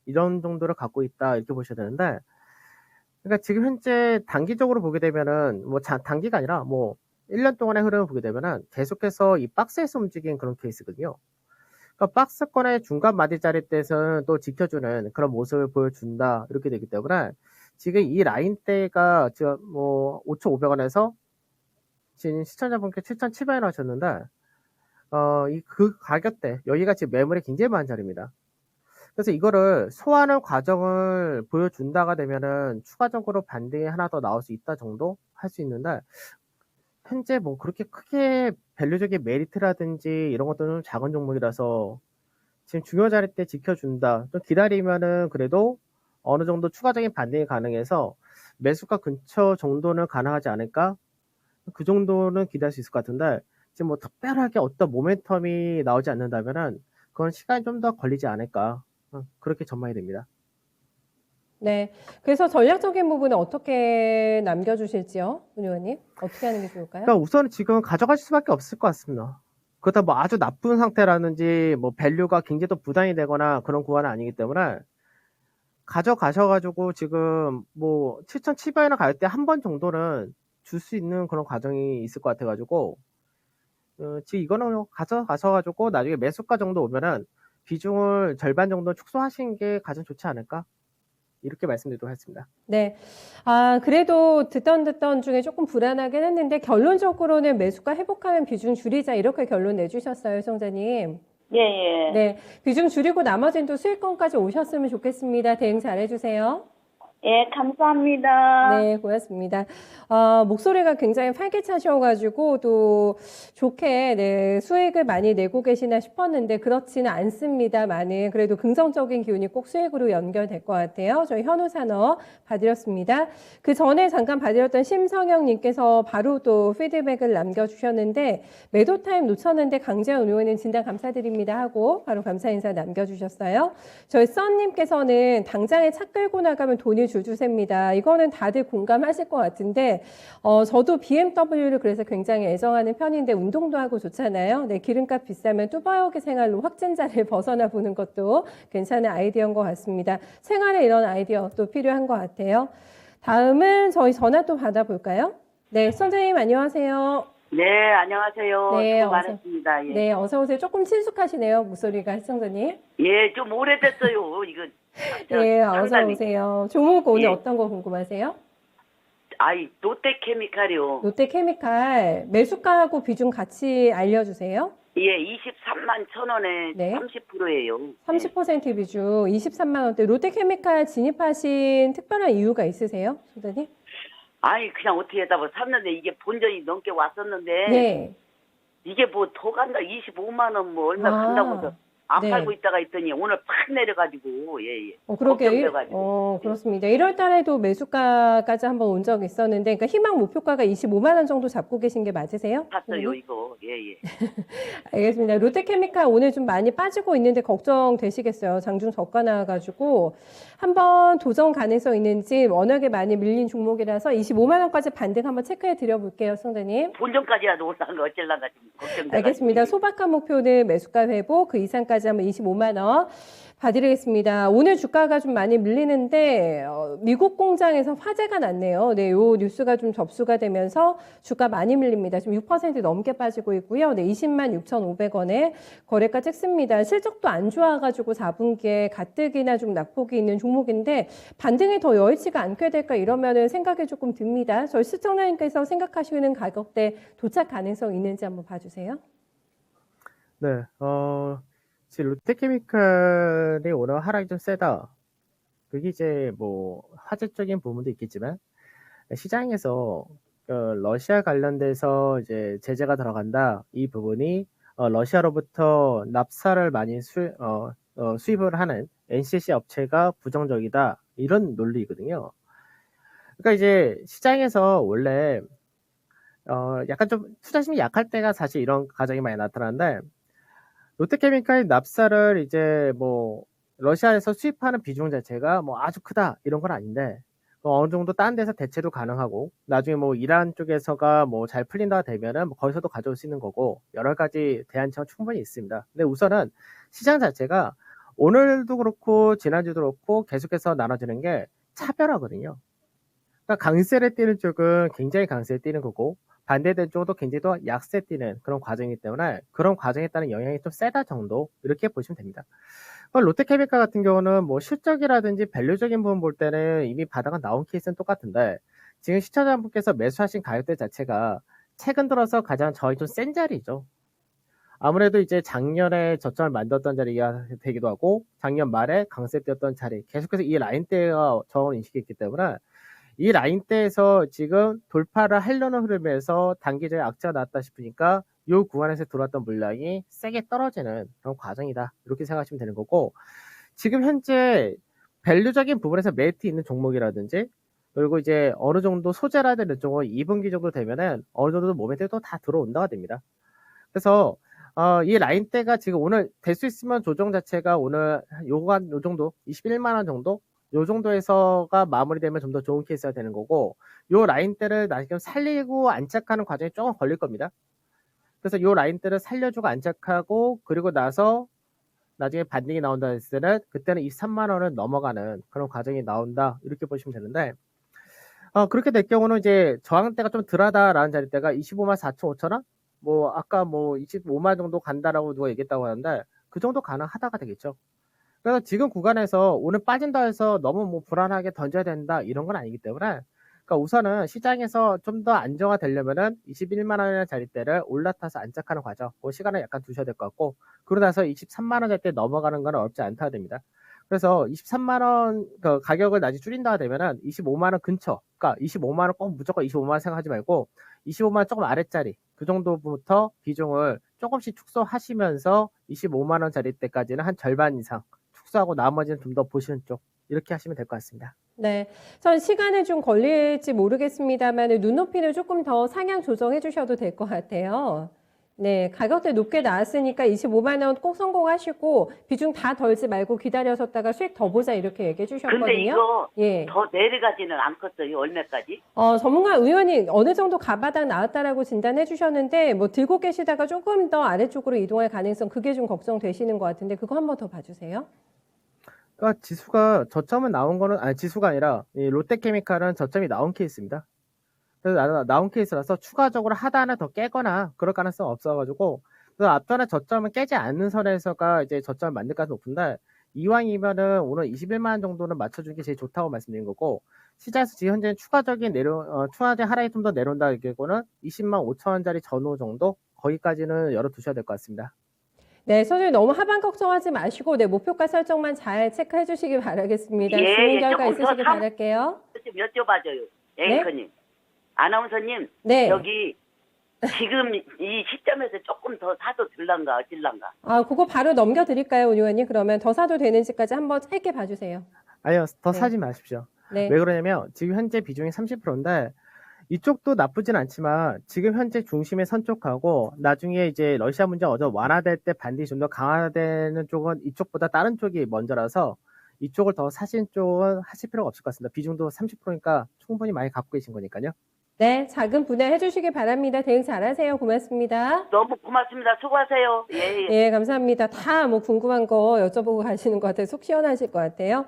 이런 정도를 갖고 있다 이렇게 보셔야 되는데, 그러니까 지금 현재 단기적으로 보게 되면은 뭐 단기가 아니라 뭐 1년 동안의 흐름을 보게 되면은 계속해서 이 박스에서 움직이는 그런 케이스거든요. 그러니까 박스권의 중간 마디자리 때에서는 또 지켜주는 그런 모습을 보여준다 이렇게 되기 때문에 지금 이 라인대가 지금 뭐 5,500원에서 지금 시청자분께 7,700원 하셨는데 이 그 가격대 여기가 지금 매물이 굉장히 많은 자리입니다. 그래서 이거를 소화하는 과정을 보여준다가 되면은 추가적으로 반등이 하나 더 나올 수 있다 정도 할 수 있는데 현재 뭐 그렇게 크게 밸류적인 메리트라든지 이런 것들은 작은 종목이라서 지금 중요 자리 때 지켜준다. 좀 기다리면은 그래도 어느 정도 추가적인 반등이 가능해서 매수가 근처 정도는 가능하지 않을까? 그 정도는 기대할 수 있을 것 같은데 지금 뭐 특별하게 어떤 모멘텀이 나오지 않는다면은 그건 시간이 좀 더 걸리지 않을까? 그렇게 전망이 됩니다. 네. 그래서 전략적인 부분은 어떻게 남겨주실지요, 문 의원님? 어떻게 하는 게 좋을까요? 그러니까 우선 지금 가져가실 수밖에 없을 것 같습니다. 그렇다 뭐 아주 나쁜 상태라든지 뭐 밸류가 굉장히 또 부담이 되거나 그런 구간은 아니기 때문에 가져가셔가지고 지금 뭐 7,700원에 갈 때 한 번 정도는 줄 수 있는 그런 과정이 있을 것 같아가지고 지금 이거는 가져가셔가지고 나중에 매수가 정도 오면은 비중을 절반 정도 축소하시는 게 가장 좋지 않을까? 이렇게 말씀드리도록 하겠습니다. 네. 그래도 듣던 중에 조금 불안하긴 했는데 결론적으로는 매수가 회복하면 비중 줄이자 이렇게 결론 내주셨어요, 시청자님. 예, 예. 네. 비중 줄이고 나머지는 또 수익권까지 오셨으면 좋겠습니다. 대응 잘해주세요. 예, 감사합니다. 네, 고맙습니다. 목소리가 굉장히 활기차셔가지고 또 좋게 네, 수익을 많이 내고 계시나 싶었는데 그렇지는 않습니다만은 그래도 긍정적인 기운이 꼭 수익으로 연결될 것 같아요. 저희 현우산업 봐드렸습니다. 그 전에 잠깐 봐드렸던 심성영님께서 바로 또 피드백을 남겨주셨는데 매도 타임 놓쳤는데 강재원 의원님 진단 감사드립니다 하고 바로 감사 인사 남겨주셨어요. 저희 썬님께서는 당장에 차 끌고 나가면 돈이 줄주셉니다. 이거는 다들 공감하실 것 같은데 저도 BMW를 그래서 굉장히 애정하는 편인데 운동도 하고 좋잖아요. 네, 기름값 비싸면 뚜바여기 생활로 확진자를 벗어나 보는 것도 괜찮은 아이디어인 것 같습니다. 생활에 이런 아이디어 또 필요한 것 같아요. 다음은 저희 전화 또 받아볼까요? 네, 선생님 안녕하세요. 네, 안녕하세요. 네, 수고 많으십니다. 예. 네, 어서 오세요. 조금 친숙하시네요, 목소리가 시청자님. 예, 좀 오래됐어요. 이거. 네, 어서 상당히. 오세요. 종목 오늘 예. 어떤 거 궁금하세요? 아이, 롯데케미칼이요. 롯데케미칼 매수가하고 비중 같이 알려주세요. 예, 23만 1,000원에 네. 30%예요. 30% 비중 23만 원대. 롯데케미칼 진입하신 특별한 이유가 있으세요, 소장님? 아이, 그냥 어떻게 하다 보 샀는데 이게 본전이 넘게 왔었는데 네. 이게 뭐 더 간다. 25만 원 뭐 얼마 간다고 해서 안 네. 팔고 있다가 있더니 오늘 팍 내려가지고 예, 예. 그러게요. 걱정돼가지고. 그렇습니다. 1월 달에도 매수가까지 한번 온 적이 있었는데, 그러니까 희망 목표가가 25만 원 정도 잡고 계신 게 맞으세요? 샀어요, 이거. 예, 예. 알겠습니다. 롯데케미칼 오늘 좀 많이 빠지고 있는데 걱정되시겠어요. 장중 저가 나와가지고 한번 도전 가능성 있는지 워낙에 많이 밀린 종목이라서 25만 원까지 반등 한번 체크해 드려볼게요, 성대님. 본전까지라도 올라간 거 어쩔란가 지금 걱정돼가지고. 알겠습니다. 소박한 목표는 매수가 회복, 그 이상까지 하면 25만 원 봐드리겠습니다. 오늘 주가가 좀 많이 밀리는데 미국 공장에서 화재가 났네요. 네, 요 뉴스가 좀 접수가 되면서 주가 많이 밀립니다. 지금 6% 넘게 빠지고 있고요. 네, 20만 6,500원에 거래가 찍습니다. 실적도 안 좋아가지고 4분기에 가뜩이나 좀 낙폭이 있는 종목인데 반등이 더 여의치가 않게 될까 이러면은 생각이 조금 듭니다. 저희 시청자님께서 생각하시는 가격대 도착 가능성 있는지 한번 봐주세요. 네, 지금 롯데케미칼이 오늘 하락이 좀 세다. 그게 이제 뭐 화제적인 부분도 있겠지만 시장에서 러시아 관련돼서 이제 제재가 들어간다. 이 부분이 러시아로부터 납사를 많이 수입을 하는 NCC 업체가 부정적이다. 이런 논리거든요. 그러니까 이제 시장에서 원래 약간 좀 투자심이 약할 때가 사실 이런 과정이 많이 나타나는데 롯데케미칼이 납사를 이제 뭐 러시아에서 수입하는 비중 자체가 뭐 아주 크다 이런 건 아닌데 어느 정도 다른 데서 대체도 가능하고 나중에 뭐 이란 쪽에서가 뭐 잘 풀린다 되면은 뭐 거기서도 가져올 수 있는 거고 여러 가지 대안처가 충분히 있습니다. 근데 우선은 시장 자체가 오늘도 그렇고 지난주도 그렇고 계속해서 나눠지는 게 차별화거든요. 그러니까 강세를 띄는 쪽은 굉장히 강세를 띄는 거고 반대된 쪽도 굉장히 더 약세 띄는 그런 과정이기 때문에 그런 과정에 따른 영향이 좀 세다 정도 이렇게 보시면 됩니다. 롯데케미칼 같은 경우는 뭐 실적이라든지 밸류적인 부분 볼 때는 이미 바닥은 나온 케이스는 똑같은데 지금 시청자분께서 매수하신 가격대 자체가 최근 들어서 가장 저희 좀 센 자리죠. 아무래도 이제 작년에 저점을 만들었던 자리가 되기도 하고 작년 말에 강세 뛰었던 자리 계속해서 이 라인대가 저항을 인식했기 때문에 이 라인대에서 지금 돌파를 하려는 흐름에서 단기적인 악재가 나왔다 싶으니까 이 구간에서 들어왔던 물량이 세게 떨어지는 그런 과정이다. 이렇게 생각하시면 되는 거고 지금 현재 밸류적인 부분에서 메리트 있는 종목이라든지 그리고 이제 어느 정도 소재라든지 쪽은 2분기 정도 되면은 어느 정도 모멘텀이 또 다 들어온다가 됩니다. 그래서 이 라인대가 지금 오늘 될 수 있으면 조정 자체가 오늘 요 정도 21만 원 정도 요 정도에서가 마무리되면 좀 더 좋은 케이스가 되는 거고 요 라인대를 지금 살리고 안착하는 과정이 조금 걸릴 겁니다. 그래서 요 라인대를 살려주고 안착하고 그리고 나서 나중에 반등이 나온다 했을 때는 그때는 23만 원을 넘어가는 그런 과정이 나온다 이렇게 보시면 되는데 그렇게 될 경우는 이제 저항대가 좀 덜하다라는 자리대가 25만 4,500원 뭐 아까 뭐 25만 정도 간다라고 누가 얘기했다고 하는데 그 정도 가능하다가 되겠죠. 그래서 지금 구간에서 오늘 빠진다 해서 너무 뭐 불안하게 던져야 된다 이런 건 아니기 때문에 그러니까 우선은 시장에서 좀 더 안정화되려면은 21만 원의 자리대를 올라타서 안착하는 과정 그 시간을 약간 두셔야 될 것 같고 그러고 나서 23만 원 자리대 넘어가는 건 어렵지 않다 됩니다. 그래서 23만 원 그 가격을 나중에 줄인다 되면은 25만 원 근처 그러니까 25만 원 꼭 무조건 25만 원 생각하지 말고 25만 원 조금 아래짜리 그 정도부터 비중을 조금씩 축소하시면서 25만 원 자리대까지는 한 절반 이상 축소하고 나머지는 좀 더 보시는 쪽 이렇게 하시면 될 것 같습니다. 네, 전 시간은 좀 걸릴지 모르겠습니다만 눈높이를 조금 더 상향 조정해 주셔도 될 것 같아요. 네, 가격대 높게 나왔으니까 25만 원 꼭 성공하시고 비중 다 덜지 말고 기다려섰다가 수익 더 보자 이렇게 얘기해 주셨거든요. 근데 이거 예. 더 내려가지는 않겠어요? 얼마까지? 전문가 의원이 어느 정도 가바닥 나왔다라고 진단해 주셨는데 뭐 들고 계시다가 조금 더 아래쪽으로 이동할 가능성 그게 좀 걱정되시는 것 같은데 그거 한번 더 봐주세요. 그러니까 지수가 저점은 나온 거는 아니 지수가 아니라 이 롯데케미칼은 저점이 나온 케이스입니다. 그래서 나온 케이스라서 추가적으로 하단을 더 깨거나 그럴 가능성 없어가지고 그래서 앞전에 저점은 깨지 않는 선에서가 이제 저점을 만들 가능성이 높은데 이왕이면은 오늘 21만 원 정도는 맞춰주는 게 제일 좋다고 말씀드린 거고 시장에서 지금 현재 추가적인 추가적인 하락이 좀 더 내려온다 이게고는 20만 5천 원짜리 전후 정도 거기까지는 열어두셔야 될 것 같습니다. 네, 선생님 너무 하방 걱정하지 마시고 네, 목표가 설정만 잘 체크해 주시기 바라겠습니다. 좋은 결과 있으시길 바랄게요. 좀 여쭤봐줘요. 네? 앵커님. 아나운서님. 네. 여기 지금 이 시점에서 조금 더 사도 될란가 어찔란가? 그거 바로 넘겨드릴까요, 의원님? 그러면 더 사도 되는지까지 한번 짧게 봐주세요. 아니요, 더 네. 사지 마십시오. 네. 왜 그러냐면 지금 현재 비중이 30%인데 이쪽도 나쁘진 않지만 지금 현재 중심에 선 쪽하고 나중에 이제 러시아 문제 어제 완화될 때 반드시 좀 더 강화되는 쪽은 이쪽보다 다른 쪽이 먼저라서 이쪽을 더 사신 쪽은 하실 필요가 없을 것 같습니다. 비중도 30%니까 충분히 많이 갖고 계신 거니까요. 네, 작은 분할 해주시기 바랍니다. 대응 잘하세요. 고맙습니다. 너무 고맙습니다. 수고하세요. 예. 예, 감사합니다. 다 뭐 궁금한 거 여쭤보고 가시는 것 같아요. 속 시원하실 것 같아요.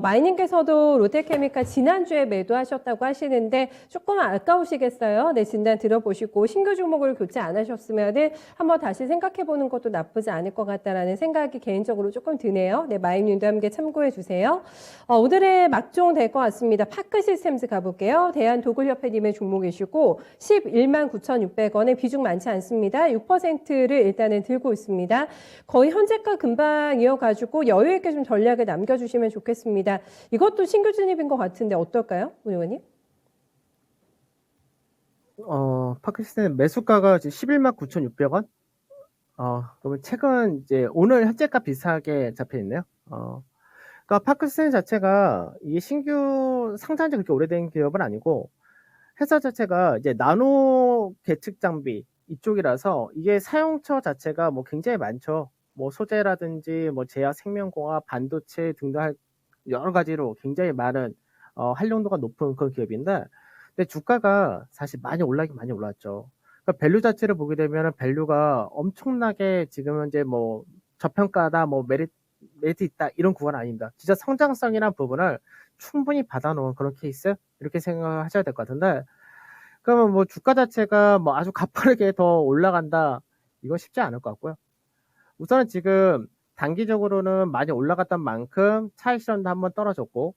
마이님께서도 롯데케미칼 지난주에 매도하셨다고 하시는데 조금 아까우시겠어요? 네, 진단 들어보시고 신규 종목을 교체 안 하셨으면은 한번 다시 생각해보는 것도 나쁘지 않을 것 같다라는 생각이 개인적으로 조금 드네요. 네, 마이님도 함께 참고해 주세요. 오늘의 막종 될 것 같습니다. 파크 시스템즈 가볼게요. 대한도굴협회님의 종목이시고 11만 9,600원에 비중 많지 않습니다. 6%를 일단은 들고 있습니다. 거의 현재가 금방 이어가지고 여유 있게 좀 전략을 남겨주시면 좋겠습니다. 이것도 신규 진입인 것 같은데 어떨까요, 의원님? 파크시스템 매수가가 지금 11만 9,600원? 그러면 최근 이제 오늘 현재가 비슷하게 잡혀 있네요. 그러니까 파크시스템 자체가 이게 신규 상장한 지 그렇게 오래된 기업은 아니고 회사 자체가 이제 나노 계측 장비 이쪽이라서 이게 사용처 자체가 뭐 굉장히 많죠. 뭐 소재라든지 뭐 제약, 생명공학, 반도체 등등 여러 가지로 굉장히 많은 활용도가 높은 그런 기업인데, 근데 주가가 사실 많이 올라긴 많이 올랐죠. 그러니까 밸류 자체를 보게 되면 밸류가 엄청나게 지금 현재 뭐 저평가다, 뭐 메리트 있다 이런 구간 아닙니다. 진짜 성장성이란 부분을 충분히 받아놓은 그런 케이스 이렇게 생각하셔야 될 것 같은데 그러면 뭐 주가 자체가 뭐 아주 가파르게 더 올라간다 이건 쉽지 않을 것 같고요. 우선은 지금 단기적으로는 많이 올라갔던 만큼 차익 실현도 한번 떨어졌고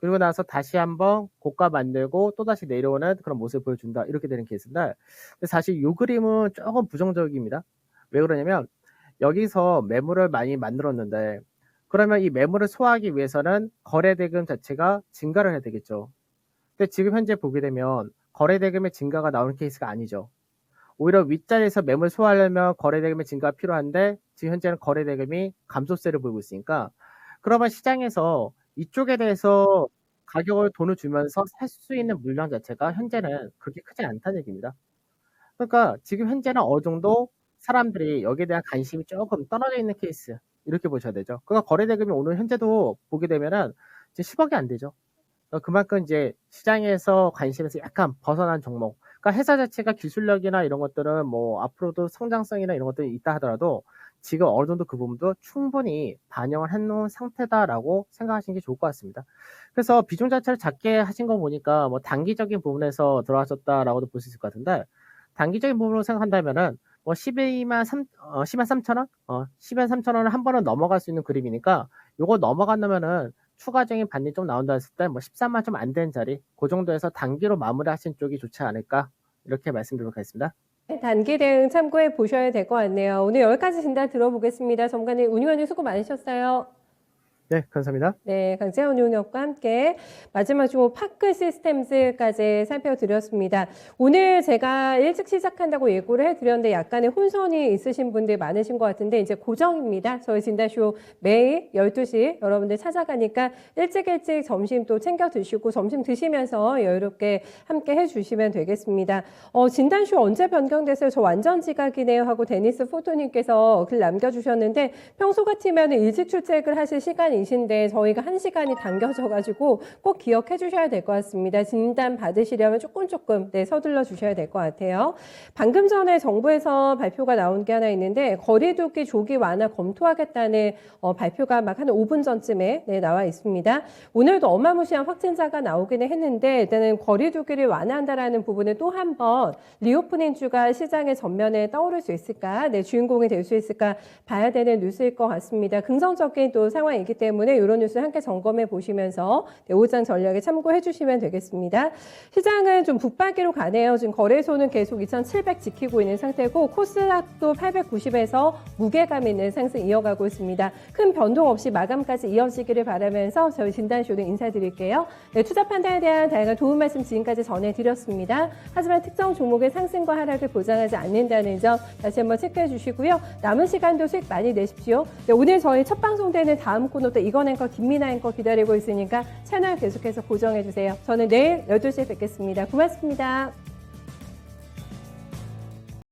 그리고 나서 다시 한번 고가 만들고 또다시 내려오는 그런 모습을 보여준다 이렇게 되는 케이스인데 근데 사실 이 그림은 조금 부정적입니다. 왜 그러냐면 여기서 매물을 많이 만들었는데 그러면 이 매물을 소화하기 위해서는 거래대금 자체가 증가를 해야 되겠죠. 근데 지금 현재 보게 되면 거래대금의 증가가 나오는 케이스가 아니죠. 오히려 윗자리에서 매물 소화하려면 거래대금의 증가가 필요한데 지금 현재는 거래대금이 감소세를 보이고 있으니까 그러면 시장에서 이쪽에 대해서 가격을 돈을 주면서 살 수 있는 물량 자체가 현재는 그렇게 크지 않다는 얘기입니다. 그러니까 지금 현재는 어느 정도 사람들이 여기에 대한 관심이 조금 떨어져 있는 케이스 이렇게 보셔야 되죠. 그러니까 거래대금이 오늘 현재도 보게 되면은 이제 10억이 안 되죠. 그만큼 이제 시장에서 관심에서 약간 벗어난 종목. 그러니까 회사 자체가 기술력이나 이런 것들은 뭐 앞으로도 성장성이나 이런 것들이 있다 하더라도 지금 어느 정도 그 부분도 충분히 반영을 해놓은 상태다라고 생각하시는 게 좋을 것 같습니다. 그래서 비중 자체를 작게 하신 거 보니까 뭐 단기적인 부분에서 들어가셨다라고도 볼 수 있을 것 같은데 단기적인 부분으로 생각한다면은 뭐 12만 3천 원? 12만 3천 원을 한 번은 넘어갈 수 있는 그림이니까 요거 넘어간다면은 추가적인 반등이 좀 나온다 했을 때 뭐 13만 좀 안 되는 자리 그 정도에서 단기로 마무리하신 쪽이 좋지 않을까 이렇게 말씀드리도록 하겠습니다. 네, 단기 대응 참고해 보셔야 될 것 같네요. 오늘 여기까지 진단 들어보겠습니다. 전문가님, 운용원님 수고 많으셨어요. 네, 감사합니다. 네, 강재원 운용역과 함께 마지막 주 파크 시스템즈까지 살펴드렸습니다. 오늘 제가 일찍 시작한다고 예고를 해드렸는데 약간의 혼선이 있으신 분들 많으신 것 같은데 이제 고정입니다. 저희 진단쇼 매일 12시 여러분들 찾아가니까 일찍 점심 또 챙겨 드시고 점심 드시면서 여유롭게 함께 해주시면 되겠습니다. 진단쇼 언제 변경됐어요? 저 완전 지각이네요 하고 데니스 포토님께서 글 남겨주셨는데 평소 같으면 일찍 출첵을 하실 시간이 이신데 저희가 1시간이 당겨져가지고 꼭 기억해 주셔야 될 것 같습니다. 진단 받으시려면 조금 서둘러 주셔야 될 것 같아요. 방금 전에 정부에서 발표가 나온 게 하나 있는데 거리두기 조기 완화 검토하겠다는 발표가 막 한 5분 전쯤에 나와 있습니다. 오늘도 어마무시한 확진자가 나오기는 했는데 일단은 거리두기를 완화한다라는 부분을 또 한 번 리오프닝 주가 시장의 전면에 떠오를 수 있을까, 주인공이 될 수 있을까 봐야 되는 뉴스일 것 같습니다. 긍정적인 또 상황이기 때문에 이런 뉴스 함께 점검해 보시면서 오장 전략에 참고해 주시면 되겠습니다. 시장은 좀 북받기로 가네요. 지금 거래소는 계속 2,700 지키고 있는 상태고 코스닥도 890에서 무게감 있는 상승 이어가고 있습니다. 큰 변동 없이 마감까지 이어지기를 바라면서 저희 진단쇼는 인사드릴게요. 투자 판단에 대한 다양한 도움 말씀 지금까지 전해드렸습니다. 하지만 특정 종목의 상승과 하락을 보장하지 않는다는 점 다시 한번 체크해 주시고요. 남은 시간도 수익 많이 내십시오. 오늘 저희 첫 방송 되는 다음 코너 또 이건 앵커, 김민아 앵커 기다리고 있으니까 채널 계속해서 고정해 주세요. 저는 내일 12시에 뵙겠습니다. 고맙습니다.